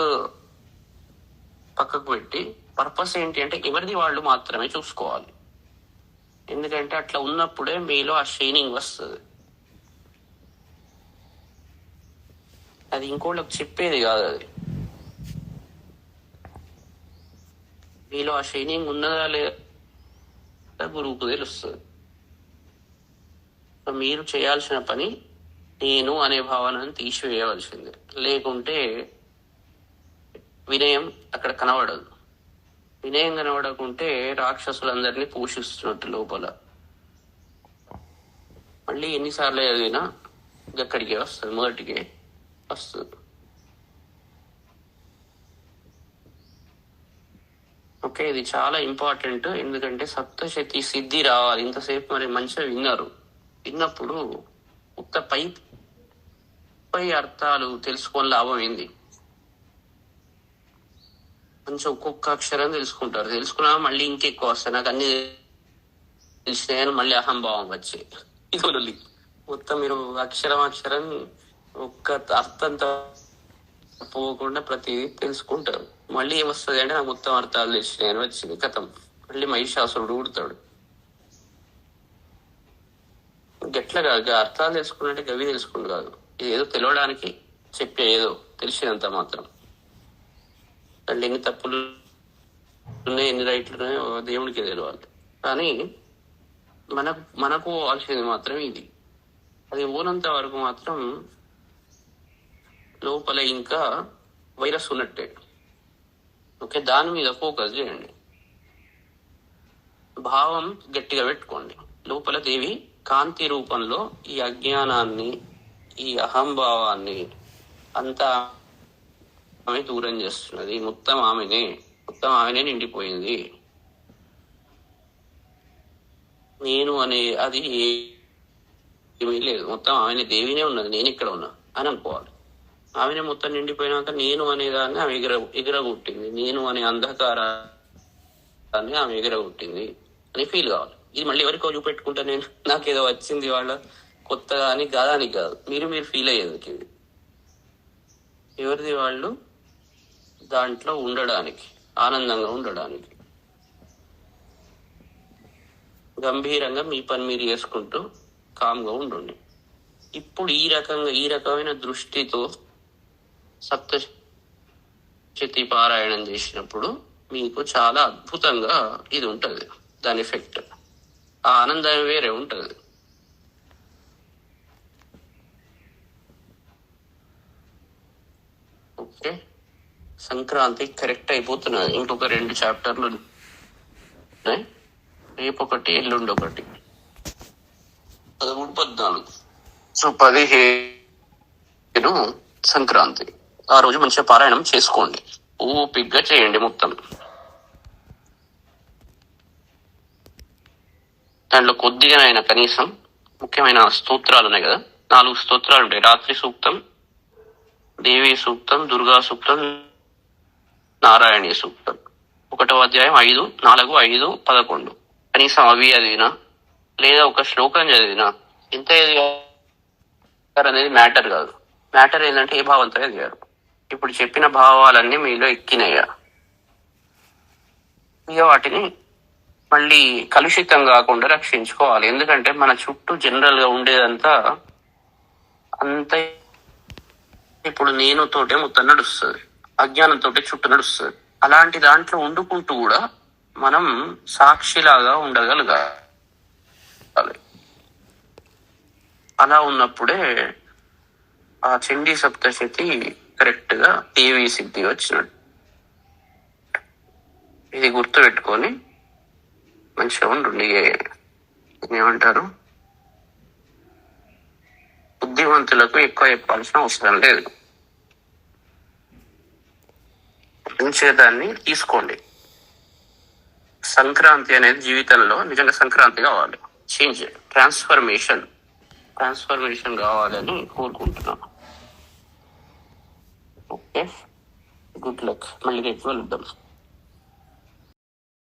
పక్కకు పెట్టి పర్పస్ ఏంటి అంటే ఎవరిది వాళ్ళు మాత్రమే చూసుకోవాలి. ఎందుకంటే అట్లా ఉన్నప్పుడే మీలో ఆ షైనింగ్ వస్తుంది. అది ఇంకోళ్ళకి చెప్పేది కాదు, అది మీలో ఆ షైనింగ్ ఉన్నదా లేదా గురువుకు తెలుస్తుంది. మీరు చేయాల్సిన పని నేను అనే భావనను తీసివేయవలసిందే. లేకుంటే వినయం అక్కడ కనబడదు. వినయం కనబడకుంటే రాక్షసులందరినీ పోషిస్తున్నట్టు లోపల. మళ్ళీ ఎన్నిసార్లు చదివినా అక్కడికే వస్తుంది, మొదటికే వస్తుంది. ఓకే, ఇది చాలా ఇంపార్టెంట్. ఎందుకంటే సప్తశతి సిద్ధి రావాలి. ఇంతసేపు మరి మంచిగా విన్నప్పుడు ఉత్త పై అర్థాలు తెలుసుకొని లాభం ఏంది? మంచి ఒక్కొక్క అక్షరం తెలుసుకుంటారు. తెలుసుకున్నా మళ్ళీ ఇంకెక్కువ వస్తాయి. నాకు అన్ని తెలిసినాయని మళ్ళీ అహంభావం వచ్చే ఇది మొత్తం మీరు అక్షరం ఒక్క అర్థంతో పోకుండా ప్రతిదీ తెలుసుకుంటారు. మళ్ళీ ఏమొస్తుంది అంటే నాకు మొత్తం అర్థాలు తెలిసినాయని వచ్చింది, కథం మళ్ళీ మహిషాసురుడు ఊడతాడు. గట్ల కాదు, అర్థాలు తెలుసుకున్నట్టే గవి తెలుసుకుంటు కాదు. ఇది ఏదో తెలియడానికి చెప్పే, ఏదో తెలిసినంత మాత్రం. దాంట్లో ఎన్ని తప్పులు ఉన్నాయి, ఎన్ని రైట్లు ఉన్నాయో దేవుడికి తెలియాలి. కానీ మనకు కావాల్సింది మాత్రం ఇది. అది ఓనంత వరకు మాత్రం లోపల ఇంకా వైరస్ ఉన్నట్టే. ఓకే, దాని మీద ఫోకస్ చేయండి. భావం గట్టిగా పెట్టుకోండి. లోపల దేవి కాంతి రూపంలో ఈ అజ్ఞానాన్ని, ఈ అహంభావాన్ని అంతా ఆమె దూరం చేస్తున్నది. మొత్తం ఆమెనే నిండిపోయింది. నేను అనే అది ఏమీ లేదు, మొత్తం ఆమెనే, దేవినే ఉన్నది, నేను ఇక్కడ ఉన్నా అని అనుకోవాలి. ఆమెనే మొత్తం నిండిపోయినాక నేను అనేదాన్ని ఆమె ఎగరగొట్టింది, నేను అనే అంధకారాన్ని ఆమె ఎగరగొట్టింది అని ఫీల్ కావాలి. ఇది మళ్ళీ ఎవరికో చూపెట్టుకుంటా నేను నాకేదో వచ్చింది వాళ్ళ కొత్తగా అని కాదానికి కాదు, మీరు ఫీల్ అయ్యేది. ఇది ఎవరిది వాళ్ళు దాంట్లో ఉండడానికి, ఆనందంగా ఉండడానికి, గంభీరంగా మీ పని మీరు చేసుకుంటూ కామ్గా ఉండండి. ఇప్పుడు ఈ రకమైన దృష్టితో సప్తశతి పారాయణం చేసినప్పుడు మీకు చాలా అద్భుతంగా ఇది ఉంటుంది. దాని ఎఫెక్ట్, ఆ ఆనందం వేరే ఉంటుంది. ఓకే, సంక్రాంతి కరెక్ట్ అయిపోతున్నది. ఇంకొక 2 చాప్టర్లు ఉన్నాయి. రేపు ఒకటి, ఎల్లుండి ఒకటి, 13, 14. సో 15 సంక్రాంతి. ఆ రోజు మంచిగా పారాయణం చేసుకోండి, ఓపిగ్గా చేయండి మొత్తం. దాంట్లో కొద్దిగానైనా కనీసం ముఖ్యమైన స్తోత్రాలు ఉన్నాయి కదా, 4 స్తోత్రాలు ఉంటాయి. రాత్రి సూక్తం, దేవీ సూక్తం, దుర్గా సూక్తం, నారాయణీ సూక్తం. 1వ అధ్యాయం 5, 4, 5, 11. కనీసం అవి అదినా లేదా ఒక శ్లోకం చదివినా ఎంత ఎదిగారు అనేది మ్యాటర్ కాదు. మ్యాటర్ ఏంటంటే ఏ భావంతో ఎదిగారు. ఇప్పుడు చెప్పిన భావాలన్నీ మీలో ఎక్కినాయా, ఇక వాటిని మళ్ళీ కలుషితం కాకుండా రక్షించుకోవాలి. ఎందుకంటే మన చుట్టూ జనరల్ గా ఉండేదంతా అంత ఇప్పుడు నేను తోటే మొత్తం నడుస్తుంది, అజ్ఞానంతో చుట్టూ నడుస్తుంది. అలాంటి దాంట్లో వండుకుంటూ కూడా మనం సాక్షిలాగా ఉండగలగాలి. అలా ఉన్నప్పుడే ఆ చండీ సప్తశతి కరెక్ట్ గా దేవీ సిద్ధి వచ్చినట్టు. ఇది గుర్తు పెట్టుకొని మంచిగా ఉండండి. ఏమంటారు, బుద్ధిమంతులకు ఎక్కువ చెప్పాల్సిన అవసరం లేదు. మంచిగా దాన్ని తీసుకోండి. సంక్రాంతి అనేది జీవితంలో నిజంగా సంక్రాంతి కావాలి. చేంజ్, ట్రాన్స్ఫర్మేషన్ కావాలని కోరుకుంటున్నాను. Okay, good luck. మళ్ళీ రేపు వెళ్దాం.